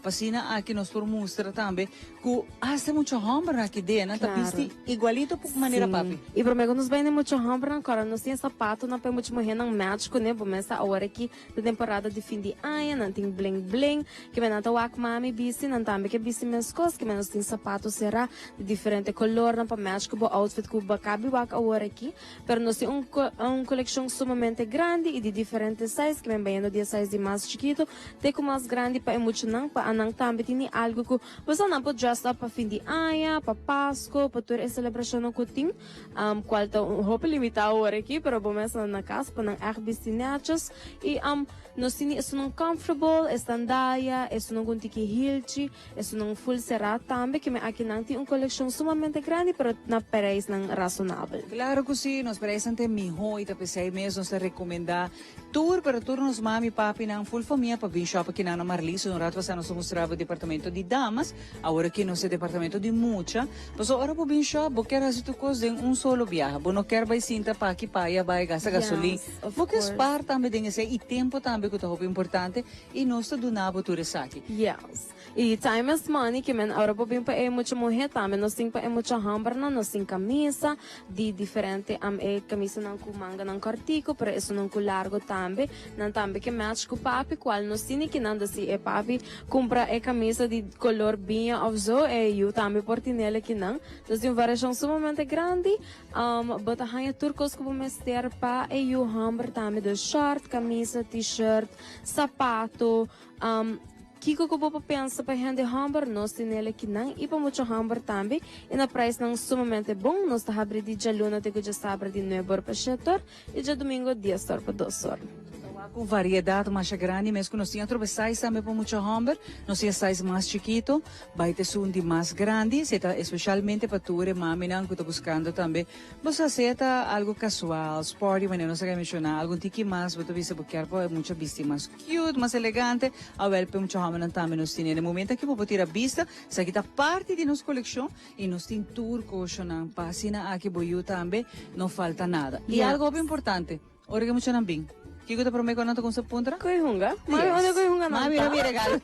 passina aqui nós por mostrar também, que há muito homem aqui dentro, tá viste igualito por maneira papi. E por mim nos vem muito homem agora, nós temos sapato, não podemos morrer num match com né, vamos essa hora aqui da temporada de fim de ano, não tem bling bling, que vem nata wak mami bisi, não também que bisi mescos, que nós temos sapato será de diferente color, não para match com o outfit com o bacabi wak agora aqui, pero nós temos coleção sumamente grande e de diferentes sizes, que vem bem de size de mais chiquito, tem com mais grande para muito não, para anang também tem algo que você não pode dress up para fim de ano, para Páscoa, para toda a celebração no kuting, qual tá roupa limitada agora aqui, pero vamos na casa para não arbistinachos e nós temos isso não comfortable, é sandália, isso não guntiki hilchi, isso não full será também, que aqui não tem uma coleção sumamente grande, pero na preço não razonável. Claro que sim, nós parecem ter melhor e também sei mesmo nós recomendar tour para tour nos mami papi na full família para vir shop aqui na Marlis, no rato você nós mostrava o departamento de damas, agora aqui nós é departamento de mucha, mas agora para vir shop, porque as tu coisa em solo viaje, não quer vai sinta para aqui paia vai gastar gasolina, porque spar também tem esse e tempo também que é importante e nós do nabo tour aqui. Yes. E time is money, que men agora para vir para é muito morrer também, nós temos para é muito hamburger, nós temos camisa de diferente camisa não com manga não cortico, pero isso não com largo também, não também que match com papi, qual nós temos que não se é papi compra é camisa de color binha of zo, é eu também portinele que não, nós temos variação sumamente grande, bota hanha turcos que vamos ter para é eu hamburger também de short, camisa, t-shirt, sapato, Kiko ko po pensa para rende hamburger, nós temos aqui não, e para muito hamburger também, e na preço não sumamente bom, nós está abrindo de luna, te que já está abrindo de 9 para 7 horas, e de domingo 10 horas para 2 horas. Com variedade mais grande, mesmo que nós tínhamos outro size também para muito hamburger, nós tínhamos size mais chiquito, vai ter sundi mais grande, especialmente para tu e mami não que estou buscando também, você aceita algo casual, sporty, mas não sei o mencionar, algo tiki mais, você visa buscar para muito vista mais cute, mais elegante, a ver para muito hamburger também nós tínhamos, no momento aqui vou tirar a vista, isso aqui está parte de nossa coleção, e nós temos turco, não passina aqui boiu também, não falta nada. E algo bem importante, ora que muito não bem. Kiko te prometo nato com essa punta? Coihunga? Mami, onde coihunga não? Mami, não regalo.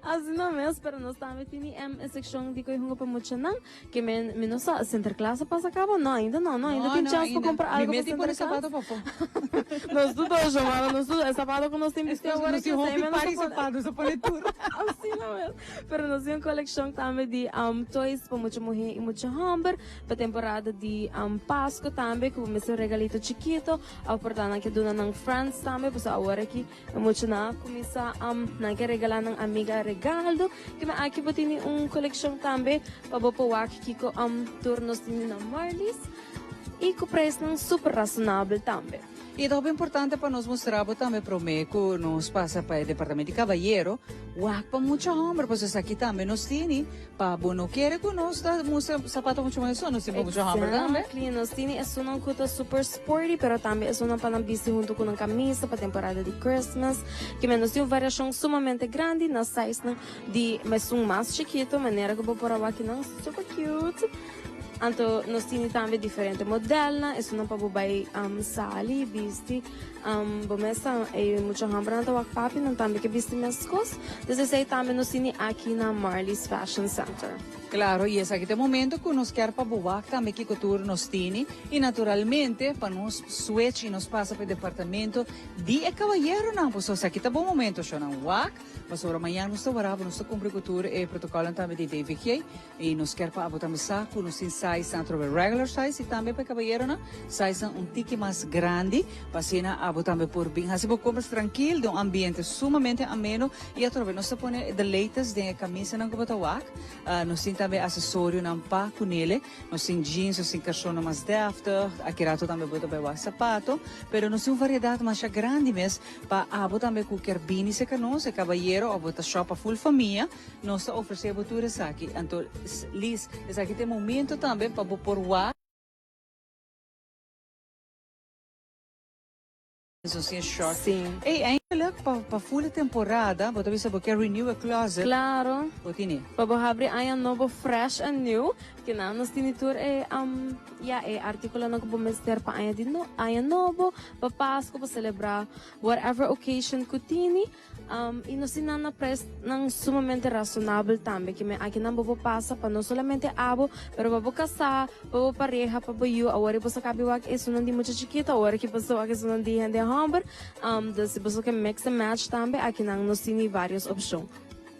Assim não mesmo, pero nós também temos a seção de coihunga para muito não, que menos a center classe passa acaba, não, ainda tem chance para comprar algo para center classe. Nós tudo hoje, mano, nós tudo, é sapato que nós temos que agora que tem menos sapato, só pode tudo. Assim não mesmo, pero nós temos coleção também de toys para muito mulher e muito hamburger, para temporada de Páscoa também, com o regalito chiquito, a oportunidade que dona ng friends também, porque agora aqui é muito na começa na que regalar ng amiga regalo, que aqui po tini coleção também para bopoar que com turnos tini na Marlies e com preço não super razonável também. E é bem importante para nós mostrar também para o meio nos passa para o departamento de cavalheiro, wak para muito homem, porque aqui também nós temos, para não querer que nós mostra sapato muito mais nós temos muito homem também. Nós temos é uma cuta super sporty, pero também é uma para vestir junto com uma camisa para temporada de Christmas, que nós temos variação sumamente grande na size de mas mais chiquito, maneira que vou pôr aqui não super cute. Então, nós temos também diferentes modelos, isso não para bubai sali, bisti, Bomesa mucho hambra na tawag papi ng tambi ke bistimaskos. Desde tambi no sini aqui na Marley's Fashion Center. Claro, e esse aqui tem momento que nos quer para buwak também que cultura nos tini e naturalmente para nos switch e nos passa para o departamento de cavalheiro não, pois aqui tá bom momento só não wak, mas ora amanhã nos tawarava nos cumprir cultura e protocolo também de DVK e nos quer para abotar saco nos size centro regular size e também para cavalheiro não, size tique mais grande, para cena abotar por bem, assim você compra tranquilo, de ambiente sumamente ameno e atrove nos põe the latest de camisa não como wak, nos também acessório não pá com ele, nós tem jeans, nós tem cachorro mais defter, aqui rato também bota bem sapato, pero nós tem variedade mais grande mesmo, para abo também qualquer bini se canos, se cavalheiro, ou bota shop a full família, nós oferecemos tudo isso aqui, então Liz, esse aqui tem momento também para pôr o assim, short. Sim. E ainda para full temporada, bota bisa porque renew a closet. Claro. Botini. Para abrir ayan novo fresh and new, que na nos tinitur artikulo na ko mester pa ayan novo, pa Pasko pa celebrar whatever occasion ko tini. E nos sinana pres ng sumamente razonable também, que me aqui não vou passa para não solamente abo, pero vou casar, vou pareja, para boyu, agora você cabe wak isso não de muito chiquita, agora que passou aqui isso não de hande hamber, se você quer mix and match também, aqui não nos tem várias opções.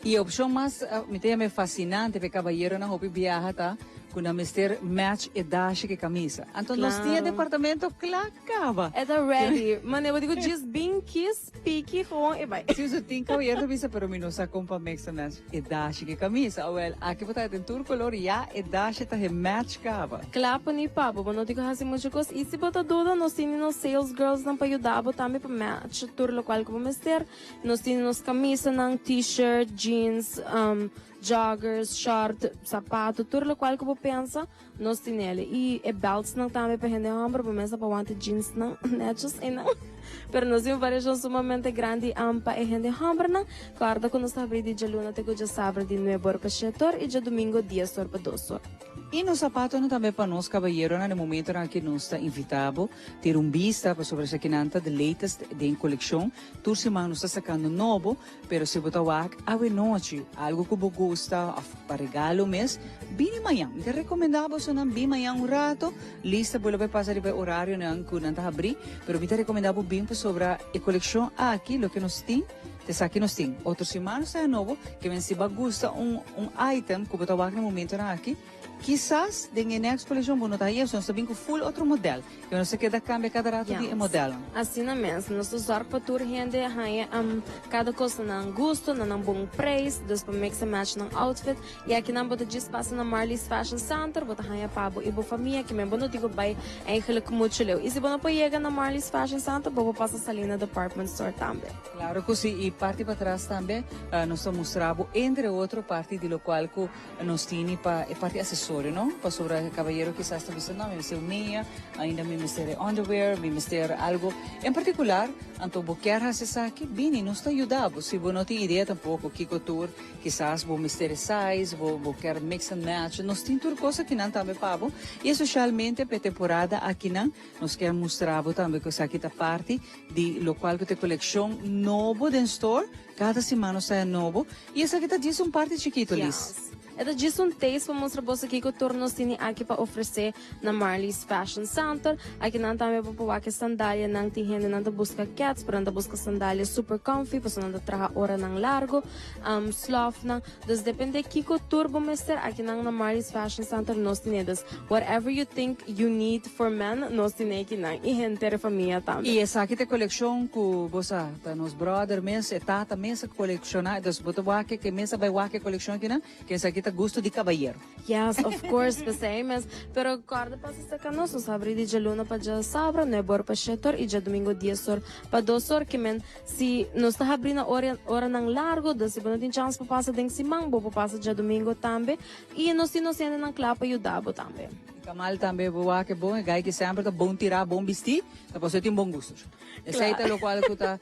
E a opção mais me fascinante para cavalheiro na hobby viaja tá com a mister match e dash que camisa. Então nós tinha departamento clacava. É da ready, mas eu digo just bem kiss, pique com e vai. Se você tem cavalheiro bisa pero minusa compa mix and match e dash que camisa. Well, aqui botar tem tur color ya e dash tá match cava. Claro, ni papo, mas não digo assim muito coisa. E se botar dúvida, nós temos sales girls não para ajudar, também para match tour local como mister. Nós temos camisa, não t-shirt, jeans, joggers, short, sapato, tudo lo qual que você pensa, nós temos ele. E belts não também para render ombro, para começar para wanted jeans não, netos e não. Pero nós temos variação sumamente grande para render ombro não. Claro, quando nós abrimos de luna, te já sábado de 9 horas para 7 horas e de domingo 10 horas para 2 horas. E no sapato não também para nós cavalheiro no momento em que nós está invitado ter vista para sobre essa quinanta the latest de coleção. Tour semana nós está sacando novo, pero se botar wak ave noite algo que você gosta para regalo mês, bem amanhã. Te recomendava se não bem amanhã rato, lista para vai passar de horário não que não tá abrir, pero me te recomendava bem sobre a coleção aqui lo que nós tem. Te aqui nós tem outro semana sai novo que vem se bagusta item que botar wak no momento aqui. Quizás, em next coleção, vou notar isso, nós sabemos que full outro modelo. Eu não sei que cambia cada rato de modelo. Assim não mesmo, nós usamos para tour rende, cada coisa não gosto, não bom preço, depois para mix and match no outfit. E aqui não bota espaço na Marley's Fashion Center, bota hanha pabo e boa família, que mesmo não digo vai eigenlijk muito leu. E se você não chega na Marley's Fashion Center, vou passar Salina Department Store também. Claro que sim, e parte para trás também, nós mostramos, entre outras partes do qual que nós temos para parte acessório. No? Para sobre el caballero quizás está diciendo, me mister unia, ainda me mister underwear, me mister algo. En particular, anto boquear hace aqui, bem, nos está ajudando. Se você não tem ideia tampouco, que couture, quizás vou mister size, vou quer mix and match, nós tem tudo coisa que não também pabo. E especialmente para temporada aqui não, nós quer mostrar também que essa aqui está parte de lo qual que tem coleção novo dentro store, cada semana sai novo. E essa aqui está diz parte chiquito, Liz. É disso taste para mostrar você aqui que o tour nos tem aqui para oferecer na Marley's Fashion Center. Aqui não também para pôr sandália, não tem gente não busca cats, para não busca sandália super comfy, para não traga hora não largo, sloth não. Então depende aqui que o tour vamos mostrar aqui na Marley's Fashion Center nós temos whatever you think you need for men, nós temos aqui não e gente da família também. E essa aqui tem coleção que você tá nos brother mês, tata mês colecionar, então botou wake que mês vai wake coleção aqui não, que essa aqui gosto de cavalheiro. Yes, of course, pensei, mas pero guarda para se sacar nós abrir de luna para já sábado, 9 horas para 7 horas e já domingo 10 horas para 2 horas, que men se nós está abrindo hora não largo, se não tem chance para passar dentro de semana, vou passar já domingo também, e nós temos ainda na clapa e o dabo também. Kamal também boa que bom, gai que sempre tá bom tirar, bom vestir, depois tem bom gosto. Essa é o qual que tá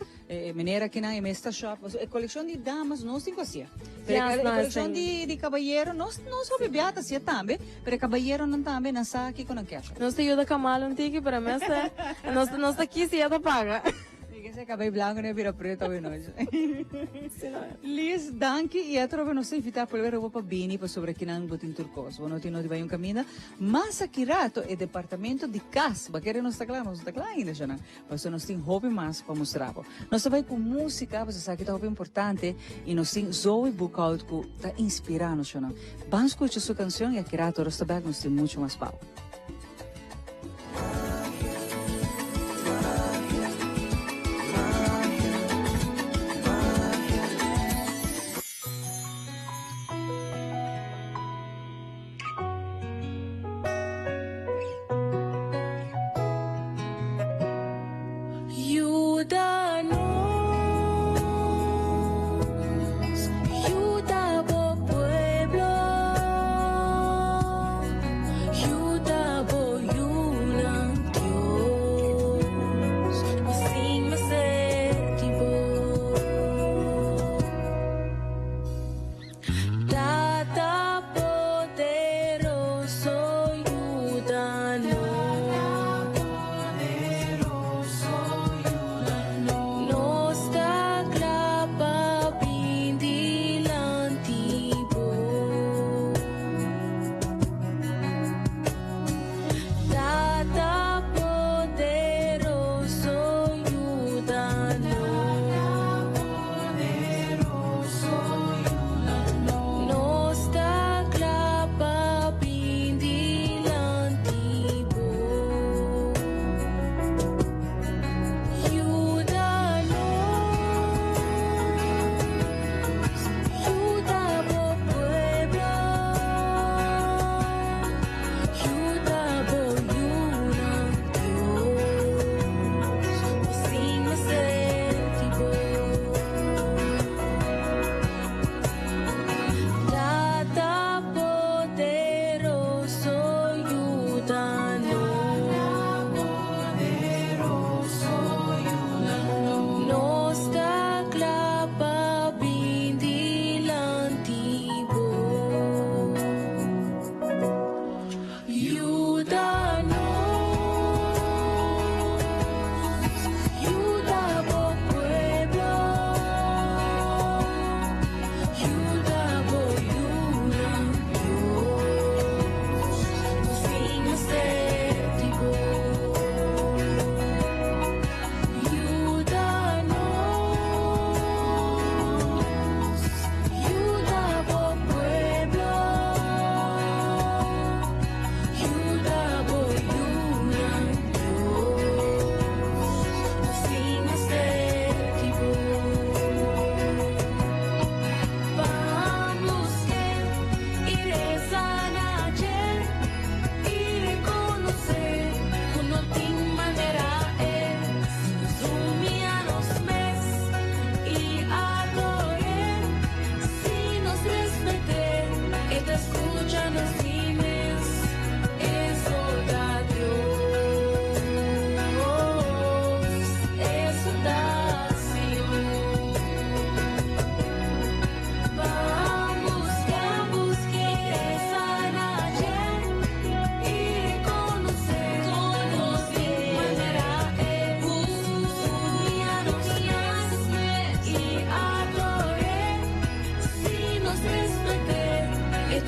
maneira aqui na Mesta Shop, a coleção de damas nós tem assim. A coleção de caballeiro nós só bebiata assim também, pero caballeiro não também não sabe aqui com a queixa. Nós te ajuda Kamal um tique para mim, nós aqui se ela paga. Esse cabelo branco né vira preto hoje noite. Liz, danke e trovo nos invitar para ver roupa bini para sobre aqui na botin turcos. Bueno, tino de vai caminho, mas aqui rato é departamento de casa. Ba querer não está claro ainda já não. Mas nós tem roupa mais para mostrar. Nós vai com música, você sabe que tá roupa importante e nós tem Zoe Bucaut que tá inspirando já não. Vamos escutar sua canção e aqui rato nós também nós tem muito mais pau.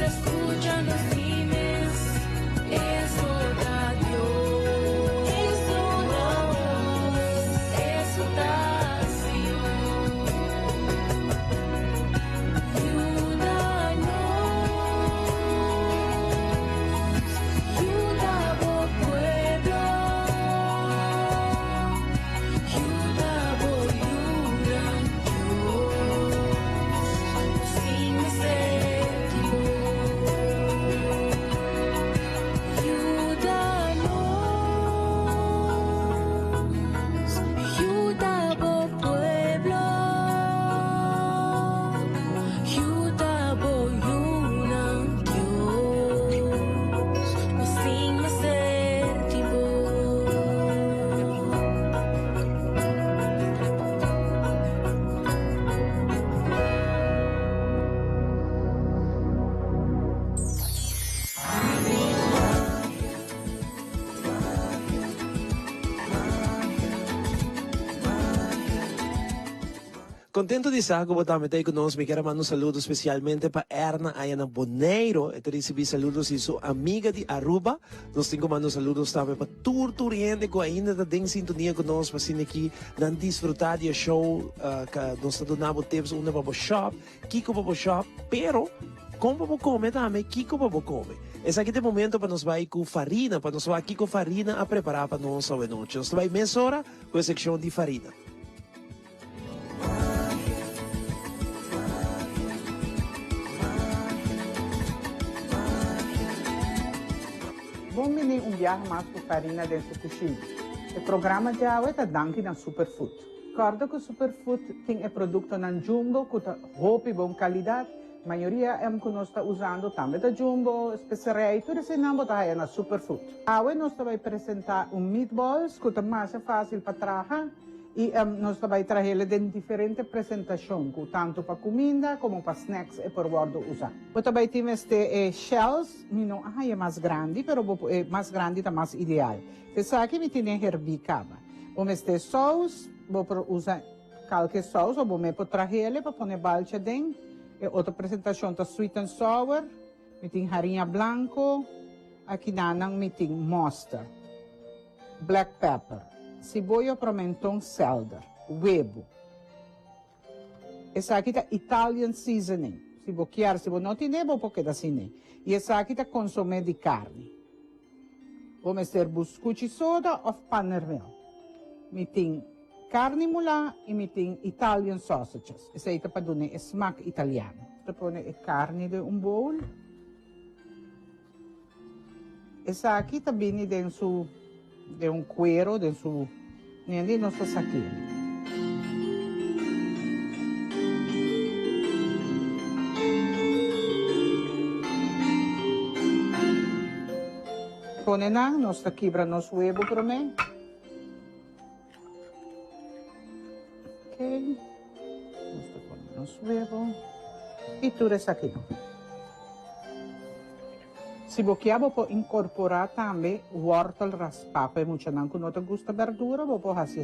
Escucha Contento de estar com você conosco. Me quero mandar um saludo especialmente para Erna Ayana Boneiro. Eu recebi saludos de sua amiga de Aruba. Nós temos mandando saludos também para todo gente que ainda está em sintonia conosco, para aqui, não desfrutar do show, que nós estamos dando tempo uma para o shop, Kiko para o shop, pero como para comer também, Kiko para comer. Esse aqui é o momento para nós vai com farina, para nós vai aqui com farina a preparar para nós hoje à noite. Nós vai meia hora com a secção de farina. Vamos menir viaje mais com farina dentro do cozinha. O programa de hoje é danke na Superfood. Recorda que o Superfood tem produto na Jumbo com roupa e boa qualidade. A maioria é que nós estamos usando também da Jumbo, especiaria e tudo isso não está na Superfood. Hoje nós vamos apresentar meatballs que é mais fácil para trabalhar e nós vamos trazer de diferentes apresentações, tanto para comida como para snacks e para usar. Nós também temos shells, não é mais grande, mas mais grande é mais ideal. Você aqui me tem herbicaba. Vamos ter sauce, vou usar qualquer sauce, ou vou trazer para pôr balcha dentro. Outra apresentação está sweet and sour, me tem farinha branco, aqui nanang me tem mustard, black pepper, cebola pimentão cedar, huevo. Essa aqui está Italian seasoning. Se você quer, se você não tem, vou pôr assim. E essa aqui está consomé de carne. Vamos ter buscucci soda ou panermel. Me tem carne mulá e me tem Italian sausages. Essa aí está para dar smack italiano. Você põe a carne de bowl. Essa aqui está bem dentro de cuero, dentro de nosso saquinho. Põe na, nós quebra nosso huevo para mim. Ok. Nós põe nosso huevo. E tudo isso aqui. Se você pode incorporar também o hortel raspado, porque muita gente não gosta de verdura, vou pôr assim.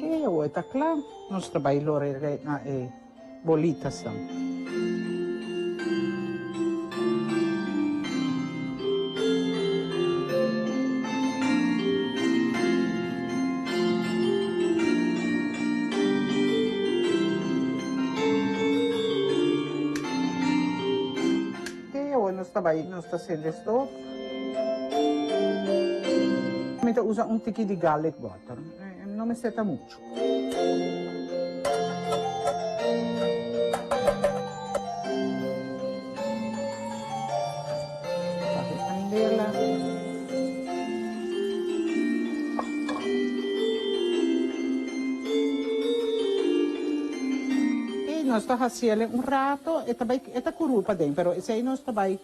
Ok, está claro. Nós trabalhamos na bolitas. Nós está sendo esto. Usa tiki de garlic butter. Não me seta muito. Candela. E nós está fazendo rato e também está cru para dentro, mas esse aí nós também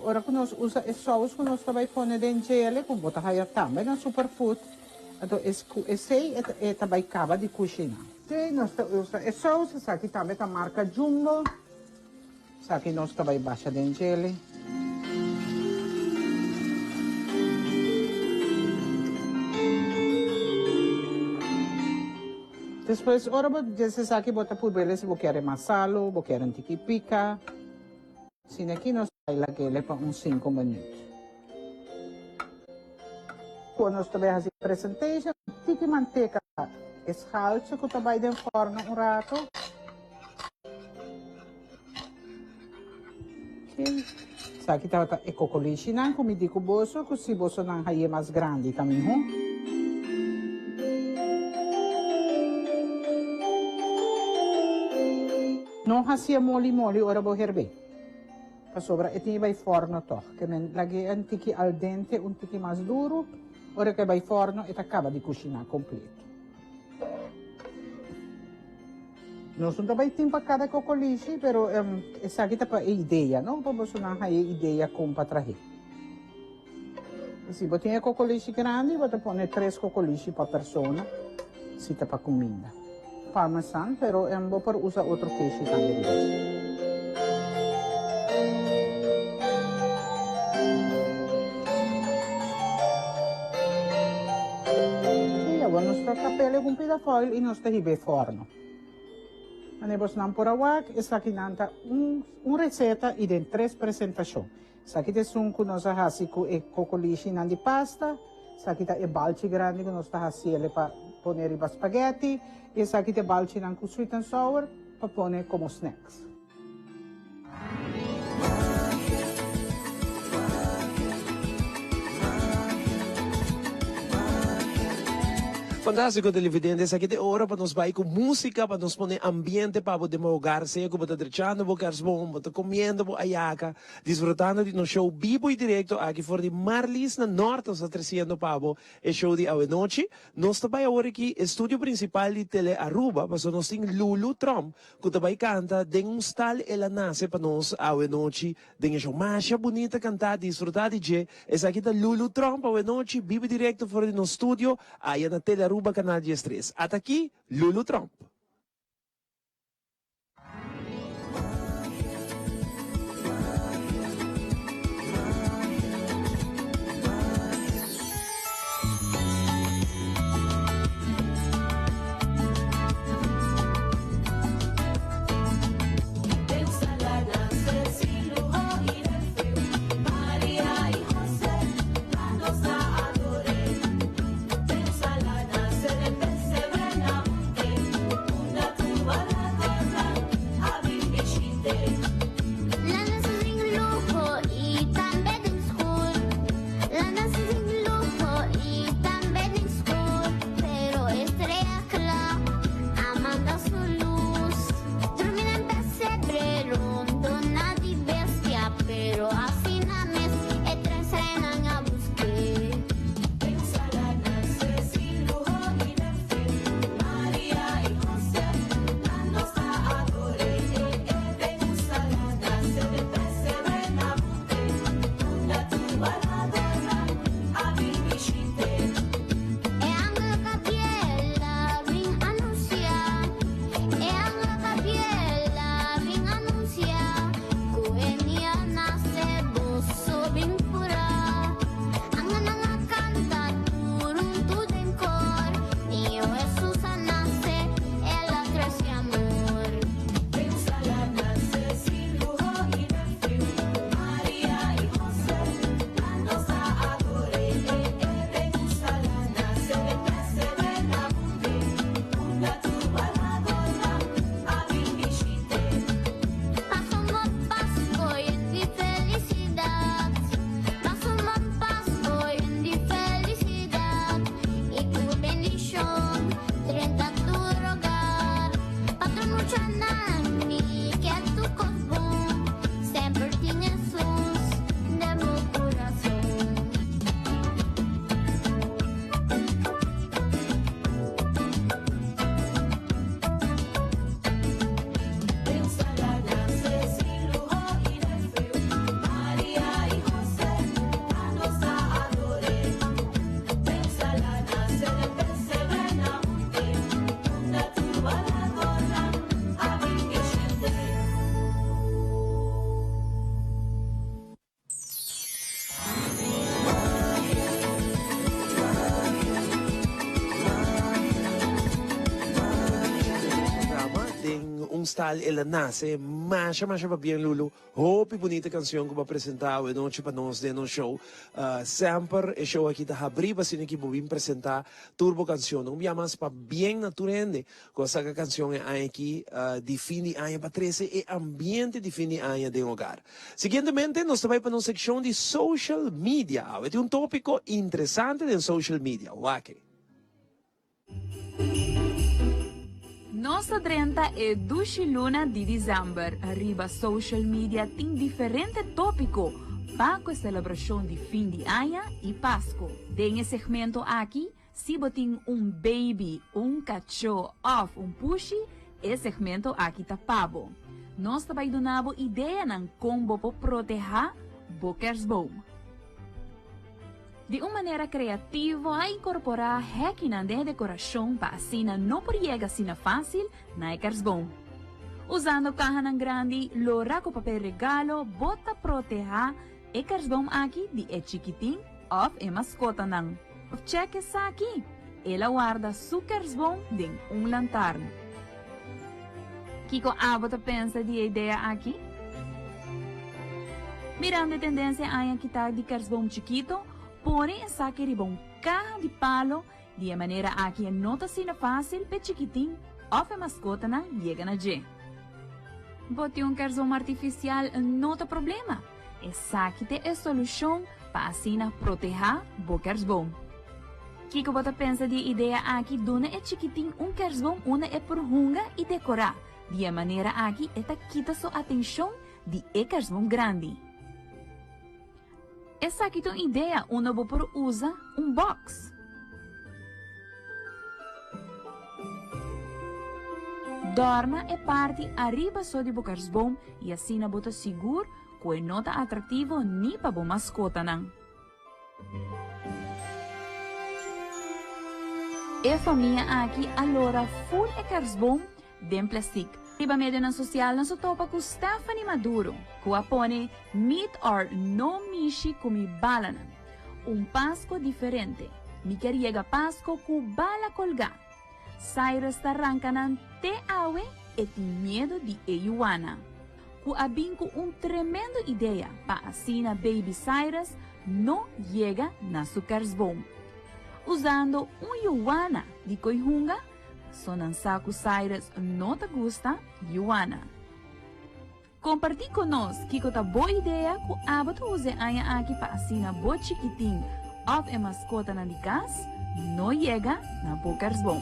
ora que nós usa é sauce que nós também põe dentro dele, como botar aí também na Superfood. Então esse é também acaba de cozinhar. Sim, nós usa é sauce, essa aqui também é a marca Jumbo. Essa aqui nós também baixa dentro dele. Depois, ora, esse aqui bota por beleza, se você quer masalo, você quer tiquipica. Sim, aqui nós vamos lá para uns 5 minutos. Quando nós também fazemos a apresentação, tiki manteca escalça, que também dentro do forno rato. Ok. Isso aqui está é cocoliche, não, como digo, bolso, que se bolso não é mais grande também, Não fazia mole, ora vou herber. Para sobra, e vai forno toch. Que lagi um tiki al dente, tiki mais duro. Ora que vai forno e acaba de cozinhar completo. Nós não vai tempo para cada cocoliche, pero essa aqui é para a ideia, não? Para você não ter ideia como para trazer. Se você tem cocoliche grande, você pode 3 cocoliches para pessoa, se está para comida. Parmesan, pero vou para usar outro queijo também. Bueno, nos está capele con pida foil y nos está hibe forno. Manebos nam por awak, es aquí nanta un receta y de 3 presentación. Sakita sun ku nos hasi ku e cocolishi nan di pasta, sakita e balci grandi ku nos ta hasi ele pa poner iba spaghetti, e sakita balci nan ku sweet and sour pa pone como snacks. Fantástico, televidentes. Aqui tem hora para nós vai com música, para nós pôr ambiente para poder mogar-se, para estar trechando, para estar bom, para estar comendo, para ayaca, desfrutando de um show vivo e direto aqui fora de Marlis, na Norte, está trazendo para o show de Ave Noche. Nós também agora aqui, estúdio principal de Tele Aruba, mas nós temos Lulu Trump, que também canta, de style ela nasce para nós Ave Noche, de show mais bonita cantar, desfrutar de G. Essa aqui da Lulu Trump, Ave Noche, vivo e direto fora de nosso estúdio, aí na Tele Aruba, Canal 13. Até aqui, Lulu Trump. Style ela nasce, masha pa bien Lulu. Hope bonita canção que vai apresentar e noite para nós de no show. Sempre o show aqui tá abrir para sino que vou apresentar turbo canção. Não mais para bien naturende. Com essa canção é aqui de fim de ano para 13 e ambiente de fim de ano de hogar. Seguintemente, nós também para uma secção de social media. É um tópico interessante de social media. Wake. Nossa 30 e 2 luna de dezembro, arriba social media tem diferente tópico para a celebração de fim de ano e Páscoa. Nesse segmento aqui, se botem baby, cachorro ou pushi, esse segmento aqui tá pabo. Nós também donamos ideia ng combo para proteger Bokersboom. De uma maneira criativa, a incorporar hacking de decoração para assim não chega assim fácil na Kersboom. Usando caja grande, lora com papel regalo, bota proteger Kersboom aqui de chiquitinho ou mascota nang. Check essa aqui. ela guarda sukersbom din lantarna. Kiko abota pensa de ideia aqui? Mirando a tendência a quitar de kersbom chiquito, porém essa que ribom caja de palo, de maneira aqui nota sina fácil, pe chiquitinho, of mascota na chega na G. Bote kersbom artificial não tem problema. Essa que é a solução para assim proteger o kersbom. Kiko bota pensa de ideia aqui, dona é chiquitinho kersbom, una é por hunga e decorar. De maneira aqui, esta quita sua atenção de kersbom grande. Essa aqui tem ideia, una por usa box. Dorna é parte arriba só de kersbom e assim na bota seguro que não tá atrativo nem para a mascota não. E família aqui alora full kersbom de plástico. Riba media na social na topa com Stephanie Maduro, que apone meet or no mishi kumi balana. Pasco diferente. Mi queria pasco ku bala colgar. Cyrus arranca nan te awe e ti medo de Ioana. Ku abinco tremendo ideia pa asina baby Cyrus no llega na su kersbom. Usando Ioana de coihunga, sonan saco Cyrus não te gusta, Ioana. Compartilhe conosco que tá boa ideia que abot use aia aqui para assina bo chiquitinho of a mascota na de casa, não chega na bo kersbom.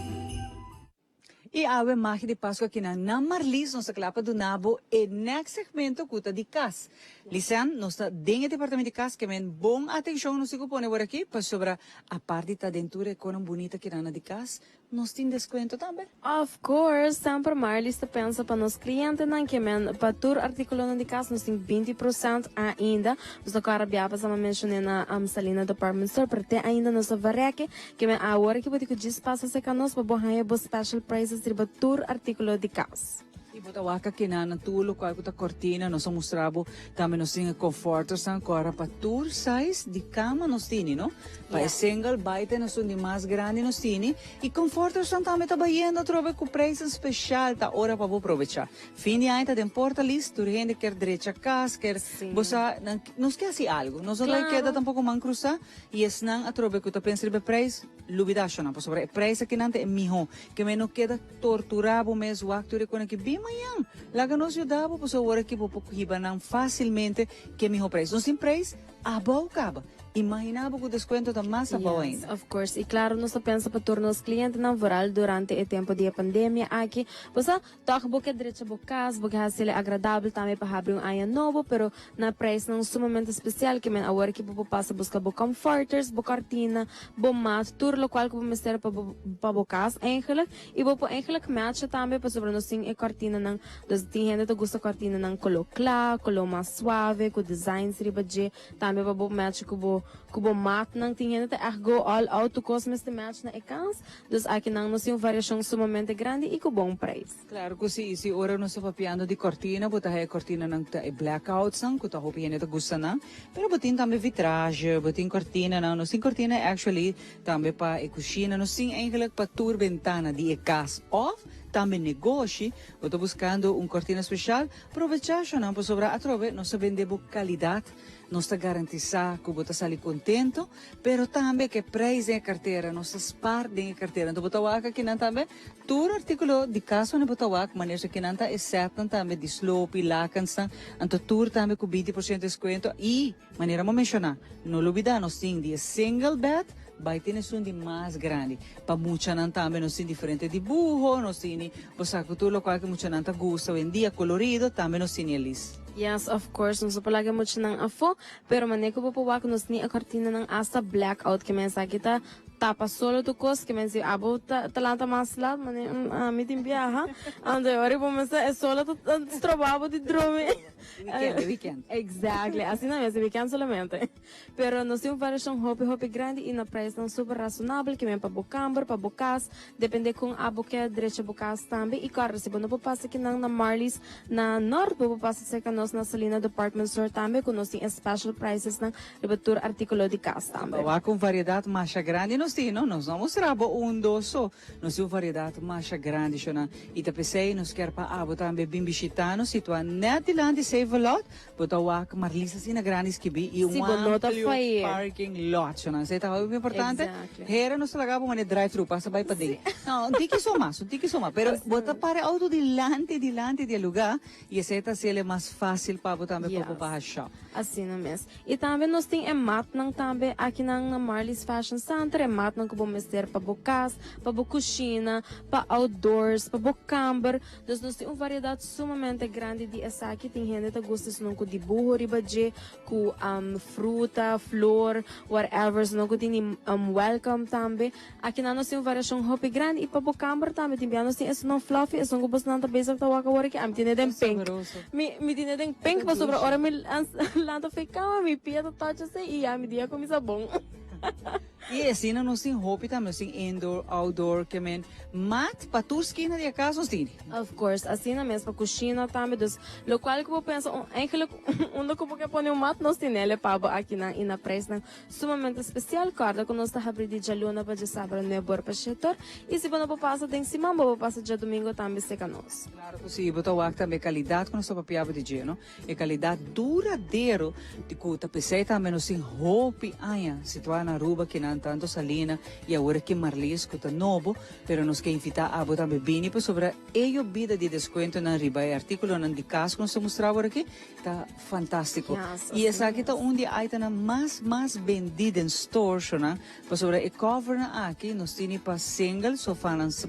E awe mahi de Páscoa aqui na Marlis, nossa clapa do Nabo, e next segmento cuta de cas. Lisan, nossa dengue departamento de cas, que men bom atenção no sigo pone por aqui, para sobre a parte da dentura com uma bonita que na de cas, nós tem desconto também? Of course, sempre Marlis te pensa para nos clientes não que men para tur artículo na de cas nós tem 20% ainda. Nós agora biapa sama mencionei na Salina Department Store, para ter ainda nossa vareque, que men a hora que pode que passa se canos para borrar bo special prices de tur artículo de cas. E bota waka kinana tulo kwa kuta cortina nós mostrabo também nós tinha confortos agora para tour size de cama nós tini no para single baita nós de mais grande nós tini e confortos também tá baiando trove com preço especial tá hora para aproveitar fim de ano tá importa list tu gente quer direita casa quer bosa nós quer assim algo nós não queda tampouco man cruzar e es não a trove que tu pensa de preço lubidacho não sobre preço que não é miho que me não queda torturado mesmo actor com que bem amanhã. Laga nos ajudava para o hora que vou hibanan facilmente que me preço. Não sem preço, a boa acaba. Imaginava que o desconto está mais bom ainda. Of course. E claro, nós pensa para tornar os clientes na voral durante o tempo de pandemia aqui. Você toca boca direita boca casa, boca é agradável também para abrir ano novo, pero na preço não sumamente especial que a hora que vou passar buscar boca comforters, boca cortina, boca mat, turlo qual que vou mostrar para boca casa, eigenlijk e vou para eigenlijk match também para sobre nós tem cortina não, dos tem gente que gosta cortina não color claro, color mais suave, com designs riba de também para boca match kubo mat nang tingin natin go all out to cosmos the match na ekans dus aqui nang nos yung variação sumamente grande e com bom preço. Claro que se ora nós papiando de cortina bota a cortina nang ta blackout sang kuta hopi hene ta gusta na pero botin também vitrage botin cortina nang nos cortina actually também para cozinha nos sim eigenlijk para tour ventana de casa off também negócio, eu estou buscando cortina especial, aproveitar não para sobrar a trove, nós vendemos qualidade, nós está garantizar que você sai contento, pero também que preço em carteira, nós spar em carteira, então botar waka que não também, todo artículo de casa não botar waka, maneira que não está exceto também de slope, lacans, então tudo também com 20% de desconto e maneira mo mencionar, não olvidar nós tem de single bed vai ter um de mais grande. Para muita não também nós tem diferente de burro, nós tem, você que tudo local que muita não gosta, em dia colorido, também nós tem eles. Yes, of course. Nung palagi mo siya ng afo, pero maneko po po nos ni a cortina ng asa blackout que mensa kita tapa solo tu cos que mensi abo talanta mas lá, mane mitim biaha. Ando ori po mensa é solo tu trabalho de drone. Weekend. Exactly. Assim não é, weekend solamente. Pero nós temos várias hopi grande e na preço não super razonável que men para bocamber, para bocas, depende com a boca direita bocas também e claro, se não po passa aqui na Marlis na North po passa sa kanos na Salina Department Store também com nós tem special prices ng ribatur artikulo de casa também. Há com variedade mais grande, nós nós temos, nós vamos trabalhar doso. Nós temos variedade mais grande, chona. E tá pensei, nós quer para abo também bem visitando, situa net de land save a lot, botar o ac marlisa assim na grande skibi e Sim, bonota foi. parking lot, chona. Isso é muito importante. Exactly. Hera nós lagamos uma drive-thru passa vai para dentro. Não, tem que somar, pero botar para auto dilante de lugar e essa é se ele mais fácil para botar também para a shop. Assim não mesmo. E também nós temos mat nang também aqui na Marley's Fashion Center, mat nang kubo mester para bo casa, para bo cozinha, para outdoors, para bo camper. Então nós temos uma variedade sumamente grande de essa aqui. Tem gente que gosta de com dibujo ribaje, com fruta, flor, whatever, não com tem welcome também. Aqui na nós temos variação hobby grande e para bo camper também tem nós temos não fluffy, é não gosto nada basic da waka wari que am tinha den pink. Me tinha den pink para sobre hora me lanta ficar me pia to touch assim e a me dia com sabão. E assim nós temos roupa também, nós temos indoor, outdoor, que men mat para tu esquina de casa nós temos. Of course, assim na mesma cozinha também, dus lo qual que eu penso, eigenlijk onde que eu ponho mat nós temos ele para aqui na preço sumamente especial, corda que nós está abrindo de luna para de sábado no bor para setor e se não passa de cima, vou passar de domingo também seca nós. Claro que sim, botar o também qualidade que nós estamos papiando de dia, não? É qualidade duradouro de cuta, pensei também nós temos roupa, situada na Aruba que não tanto salina e agora que Marlis que tá novo, pero nos que invitar a botar bebini para sobre a vida de desconto na riba e artículo na de casa que nós mostrava aqui, tá fantástico. Yes, E essa aqui tá onde a item mais vendida em stores, né? Para sobre a cover na aqui nós temos para single, sofá, nós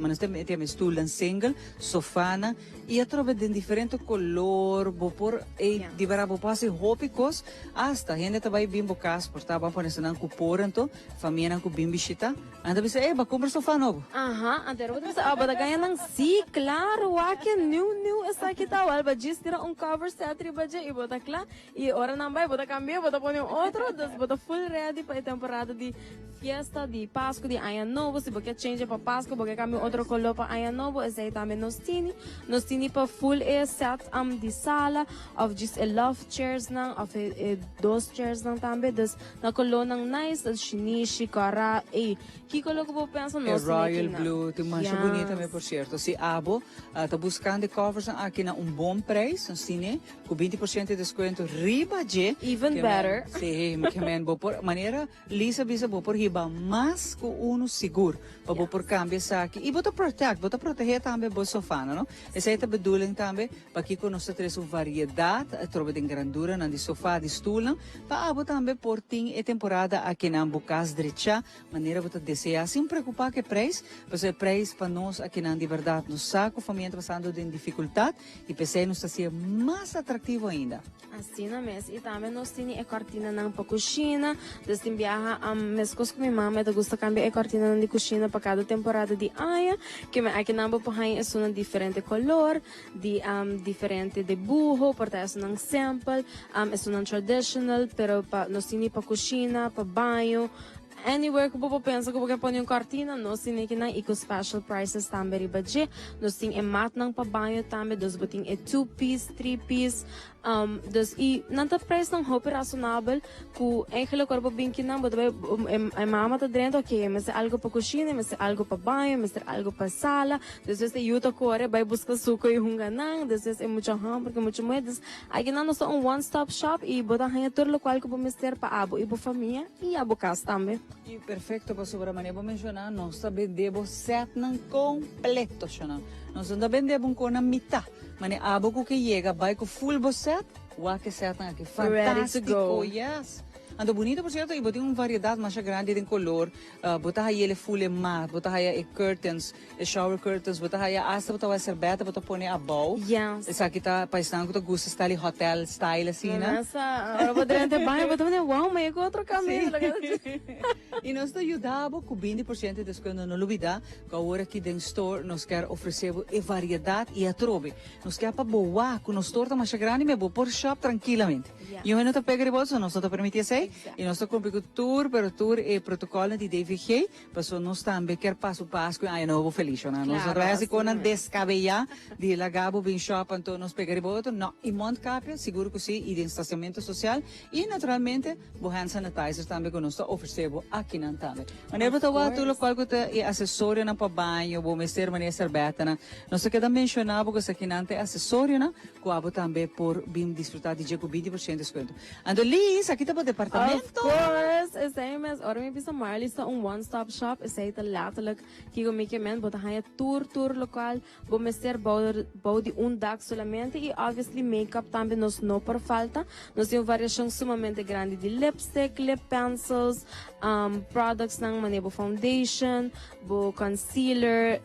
temos stool single, sofá e a trova de diferente color, por e de barabo passe hópicos, hasta gente tá vai bem bocas, portava para nessa cupor então, família na bem bisita. Anda bisa ba compra sofá novo. Aha, antero mo sa abada ganha nang si claro, wake new essa aqui tá alba diz tira cover set ribaje e bota claro e ora não vai bota cambia, bota põe outro, das bota full ready para a temporada de fiesta de Páscoa de Ano Novo, se você change para Páscoa, porque cambia outro color para Ano Novo, esse aí também nós tini para full set de sala, of just a love chairs nang, of dos chairs nang também, das na color nang nice, das chinishi, cara, que color que eu penso nós Royal Blue, tem mancha bonita também por certo. Se abo, tá buscando covers aqui na bom preço, cine, com 20% de desconto, riba de even better. Sim, que men por maneira lisa bisa por riba, mas com uno seguro, para por cambio sa aqui e bota proteger também o sofá, não? Essa é a bedoeling também, para que conosco temos uma variedade, trova de grandura na de sofá, de stoel, para abo também por tem a temporada aqui na Bucas Drecha, maneira bota desejar, sem preocupar que preço, pois é preço para nós aqui na de verdade, no saco, família passando de dificuldade e pensei nos ser mais atrativo ainda. Assim na mesma, e também nós temos a cortina na cozinha, desde viaja mes coisas que minha mãe gosta cambiar a cortina na cozinha para cada temporada de ano, que aqui na Bopohain é uma diferente color, de diferente de burro, porque é um sample, é um traditional, pero nós temos para cozinha, para banho. Anywhere que você pensa que você põe cortina, nós temos aqui na Eco Special Prices também ribaje. Nós temos a mat ng pabanho também, nós temos a 2-piece, 3-piece. E nanta price ng hope razonável, que eigenlijk corpo bem que não, a mama tá dentro, ok, mas é algo para cozinha, mas é algo para banho, mas é algo para sala. Depois é yuta core, vai buscar suco e hunganang, depois é muito ham, porque muito moedas. Aqui nós somos one-stop shop e botar hanha todo local que vamos ter para abo e para família e abo casa também. E perfeito para sobre a maneira vou mencionar, nós também vendemos set ng completo, chana. Nós também vendemos com a mitad. Mas abo que chega, vai com full set, o que set aqui fantástico, yes. Ando bonito por certo, e botem uma variedade mais grande de color, botar aí ele full mat, botar aí curtains, shower curtains, botar aí hasta botar a serbeta, botar põe a bowl. Yes. Essa aqui tá paisando que tu gosta style hotel style assim, né? Nossa, agora vou dentro de banho, botar uau, mas é outro caminho. E nós te ajudamos com 20% de desconto na novidade, que agora aqui dentro do store nós quer oferecer a variedade e a trove. Nós quer para boa, com nós torta mais grande, mas vou por shop tranquilamente. E eu não te pego de bolsa, nós não te permitir sair. E nós estamos cumprindo tour, pero tour e protocolo de DVG, para nós também quer passo Páscoa, ai não vou feliz, né? Nós atrás com a descabellar de lagabo bem shop, então nós pegaremos outro, não, e monte capia, seguro que sim, e distanciamento social, e naturalmente, o hand sanitizer também que nós oferecemos aqui na também. Maneira para o tudo qual que é acessório na para banho, o mestre maneira serbeta, né? Nós queremos mencionar que isso aqui não é acessório, né? Que abo também por bem desfrutar de 20% de desconto. Ando Liz, aqui está para o departamento. Of course, is mas ora mi bisa Marley sa one-stop shop is ita letterlijk kiko mi kemen bota haya tour local bo mester bau di dag solamente e obviously makeup também nos no por falta nos tem variação sumamente grande de lipstick, lip pencils, products ng manebo foundation, bo concealer,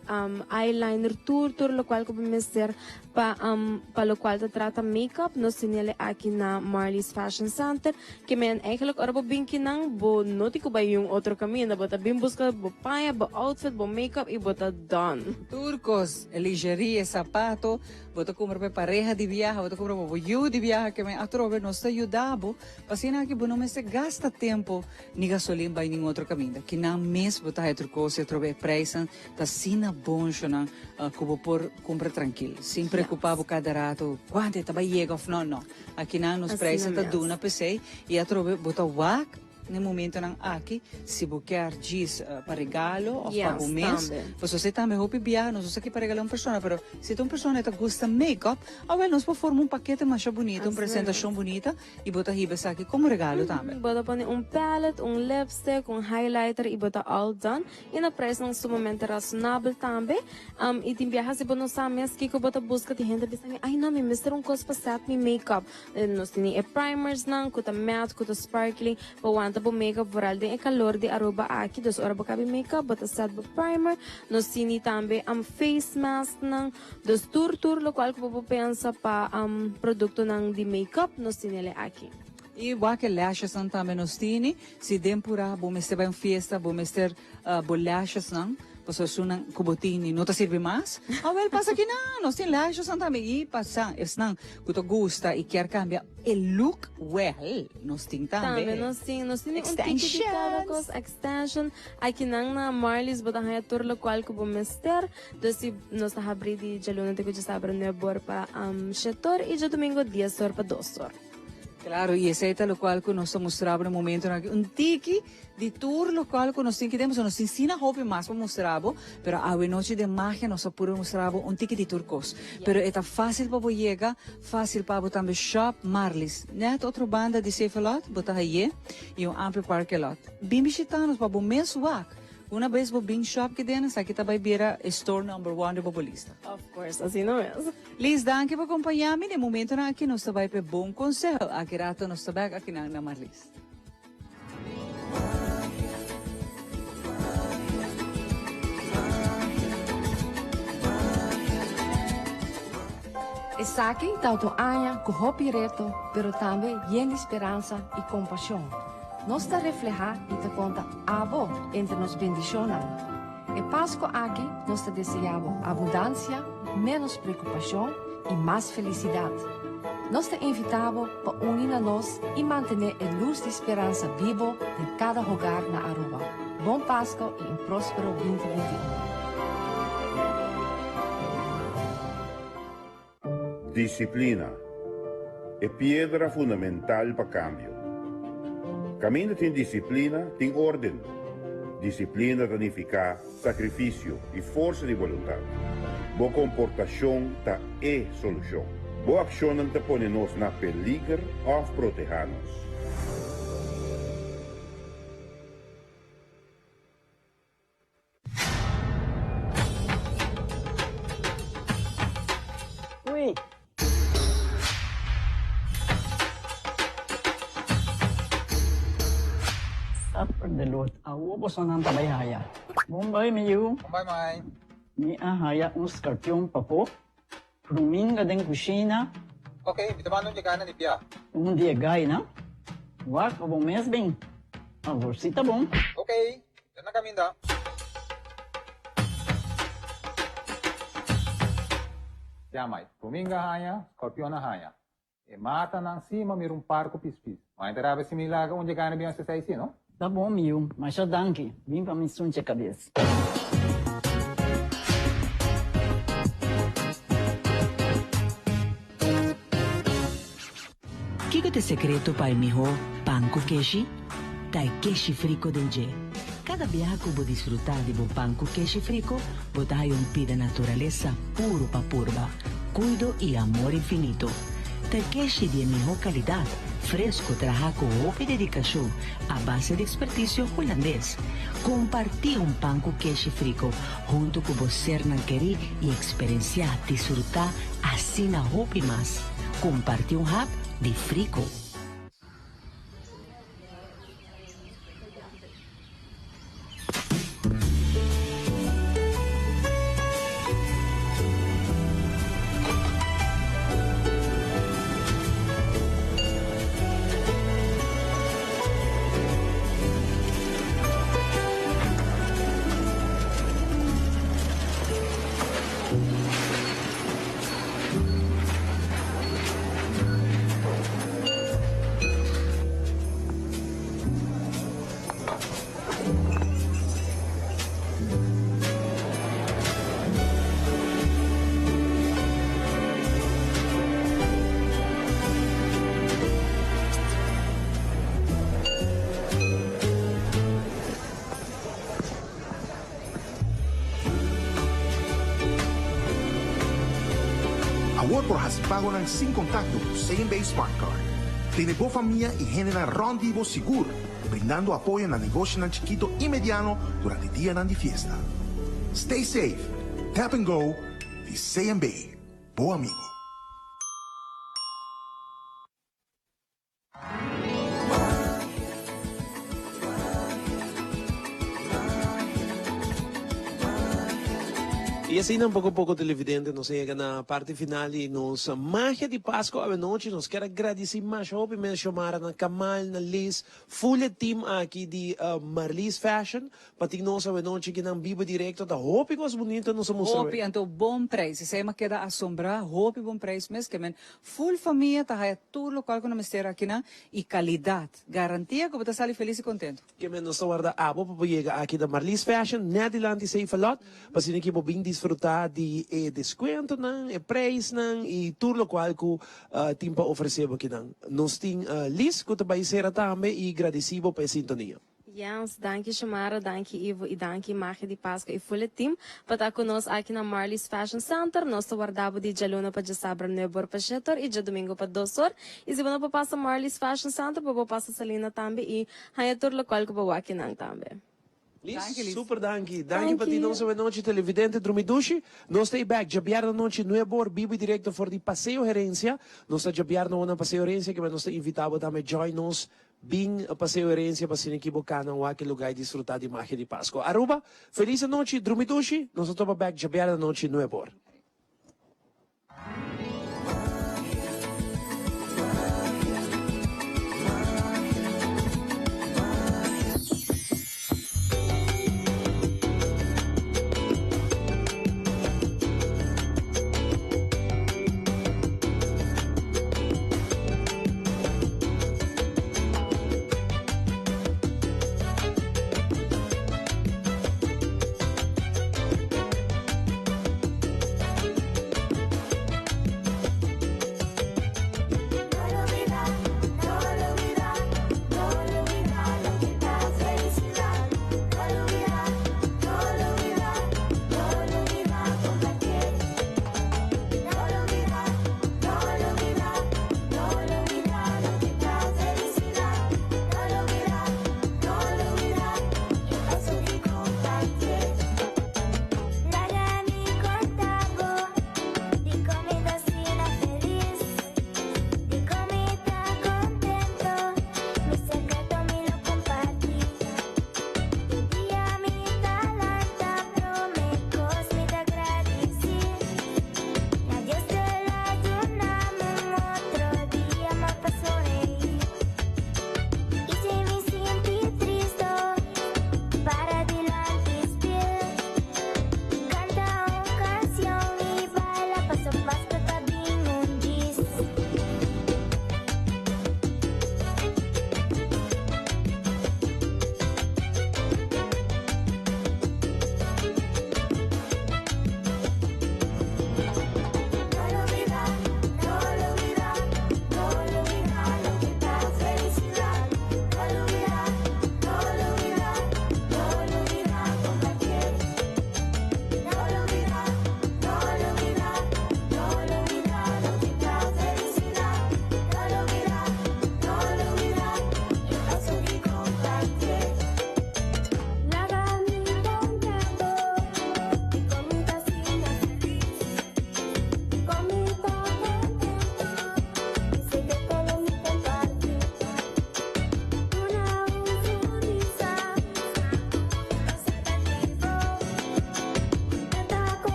eyeliner tour local ko bo mester pa lo qual te trata makeup nos sinele aqui na Marley's Fashion Center que men eigenlijk ora bo binki nang bo noti ko ba yung otro caminho bota bim busca bo paia bo outfit bo makeup e bota done. Turcos, lingerie, sapato, bota compra para pareja de viaje, bota compra para eu de viaje que me atrove nos ayudabo, pasina que bo não me se gasta tempo ni gasolina ba em outro caminho. Que na mês bota é turcos e trove preço, tá sina bom chona, como por compra tranquilo, sem preocupar cada rato, quanto tá vai chega of não. Aqui na nos preço tá duna PC e atrove bota wak no momento nang aqui, se você quer diz para regalo ou para o mês, você também pode enviar, nós aqui para regalar uma pessoa, mas se uma pessoa que gosta de make-up, nós podemos formar um paquete mais bonito, uma apresentação bonita e botar riba aqui como regalo também. Bota põe palette, lipstick, highlighter e bota all done. E na preço sumamente razonável também. E tem viajas se bono sa mes que bota busca de gente pensando, ai não, me mister coisa para set me make-up. Nós tem primers nang, kuta matte, kuta sparkling, bo makeup voral din calor de aruba aqui dos ora bocabi makeup bota set bo primer no sini também face mask nang dos tour lo qual ko po pensa pa produkto nang di makeup no sinele aqui. E que lashes também nos tini, se tempura, bom mestre vai em festa, bom mestre lashes não. Pasal sunang kubutini, não te serve mais? Passa aqui não, nós tem lashes também. E passa, não, que tu gosta e quer cambiar o look well, nós tem também. Também nós tem extensions, extension. Aqui na Marley's botang haya tour lo qual kubo mester. Dosi nós tá abrir de jaluna de que já sabe no bor para setor e já domingo dia sor para 2 horas. Claro, e esse é o qual que nós mostrava no momento, tiki de tour lo qual que nós temos, nós ensina roupa mais para mostrar, pero a noite de magia nós puro mostrava tiki de turcos. Pero é fácil para chegar, fácil para também shop Marley's. Net outra banda de safe lot, botar aí e amplo parque lot. Bem visitanos para o mês wak. Uma vez vou bem shop que dentro, aqui também vira store number 1 de Bobolista. Of course, assim não mesmo. Liz, danke por acompanhar-me. No momento na aqui nós vai para bom conselho. Aqui rato nós vai aqui na Marley's. Está aqui tauto anha com hopi reto, pero também lleno de esperança e compaixão. Nos te refleja e te conta abo entre nos bendicionan. E Páscoa aqui nos te deseamos abundância, menos preocupação e mais felicidade. Nos te invitamos para unir a nós e manter a luz de esperança vivo em cada hogar na Aruba. Bom Páscoa e um próspero 2021. Disciplina é pedra fundamental para cambio. Caminho tem disciplina, tem ordem. Disciplina significa sacrifício e força de vontade. Boa comportação tá é solução. Boa ação não te põe nos na peligro ou proteger-nos. Ui! Upper the Lord, awo po sa nang tabayhaya. Bombay, mayu. Bombay, may. Ni ahaya un scorpion papo. Ruminga den kusina. Okay, bitamano niya ka na ni Pia. Un dia gay na. Wak, bom mes bem.Avorsita bom. Okay, yan na kami da. Yamay, Ruminga haya, Scorpion na haya. E mata ng cima, mayroong parko pispis. Mainteraba si Milaga onde gana biyan sa saisi, no? Tá bom, Mil, mas já danke. Vim para me sunte a cabeça. Kiko te secreto para el mijo panko keshi? Tai keshi frico del je. Cada viaje que vos disfrutar de bo panko keshi frico, vos hay un pida naturaleza puro pa purba, cuido y amor infinito. Tai keshi de mejor calidad, fresco, trabaja con opa y dedicación, a base de experticio holandés. Compartir un panko keshi frico junto con vos ser querer y experienciar, disfrutar así na hopi más. Compartir un hub de frico. Award por hasipago ng sin contacto CMB Smart Card. Tiene boa família e genera rondivo seguro, brindando apoio na negócio ng chiquito e mediano durante dia ng fiesta. Stay safe. Tap and go. The CMB. Boa amigo. E assim, um pouco televidente, nós chegamos na parte final e nos magia de Páscoa à noite, nós quero agradecer mais ao primeiro chamar na Kamal, na Liz, full team aqui de Marlies Fashion, para ter nós à noite que não vivo direto, da Hope que bonito nós mostramos. Hope anto bom preço, se mas queda assombrar, Hope bom preço, mas que men full família, tá aí tudo local que não mistério aqui na e qualidade, garantia que você sai feliz e contento. Que men nós guarda abo para chegar aqui da Marlies Fashion, Nederland safe a lot, para se que bem disfrutar de desconto não, preço não e tudo o qual que tem para oferecer aqui não. Nós tem Liz que vai ser também e agradecido pela sintonia. Yes, danke Shamara, danke Ivo e danke Magia de Páscoa e full team. Para conosco aqui na Marlies Fashion Center, nós guardamos de Jaluna para Sabra 9 horas para 7 horas e de domingo para 2 horas. E se você não passa Marlies Fashion Center, você passa Salina também e aí tudo o qual que você aqui não também. Liz, super danke. Danke para ti nós a noite televidente Drumidushi. Nós stay back. Jabiar na noite 9 horas, vivo direto for di Paseo Herencia. Nós está jabiar na una Paseo Herencia que nós está invitado também join nos bem a Paseo Herencia para se equivocar na aquele lugar e desfrutar de magia de Páscoa. Aruba, feliz noite Drumidushi. Nós estamos back jabiar na noite 9 horas.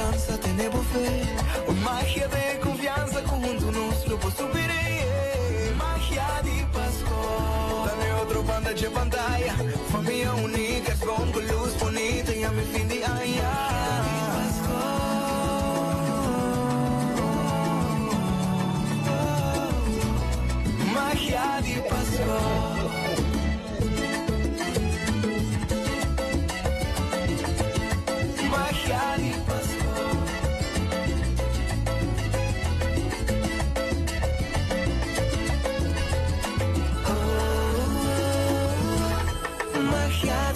esperança, tenemos fé. Magia de confiança, junto nos lo subiré. Magia de Pascua. Dame outro banda de pantalla. Família única, com luz bonita e a mi fin de año. Magia de Pascua. Magia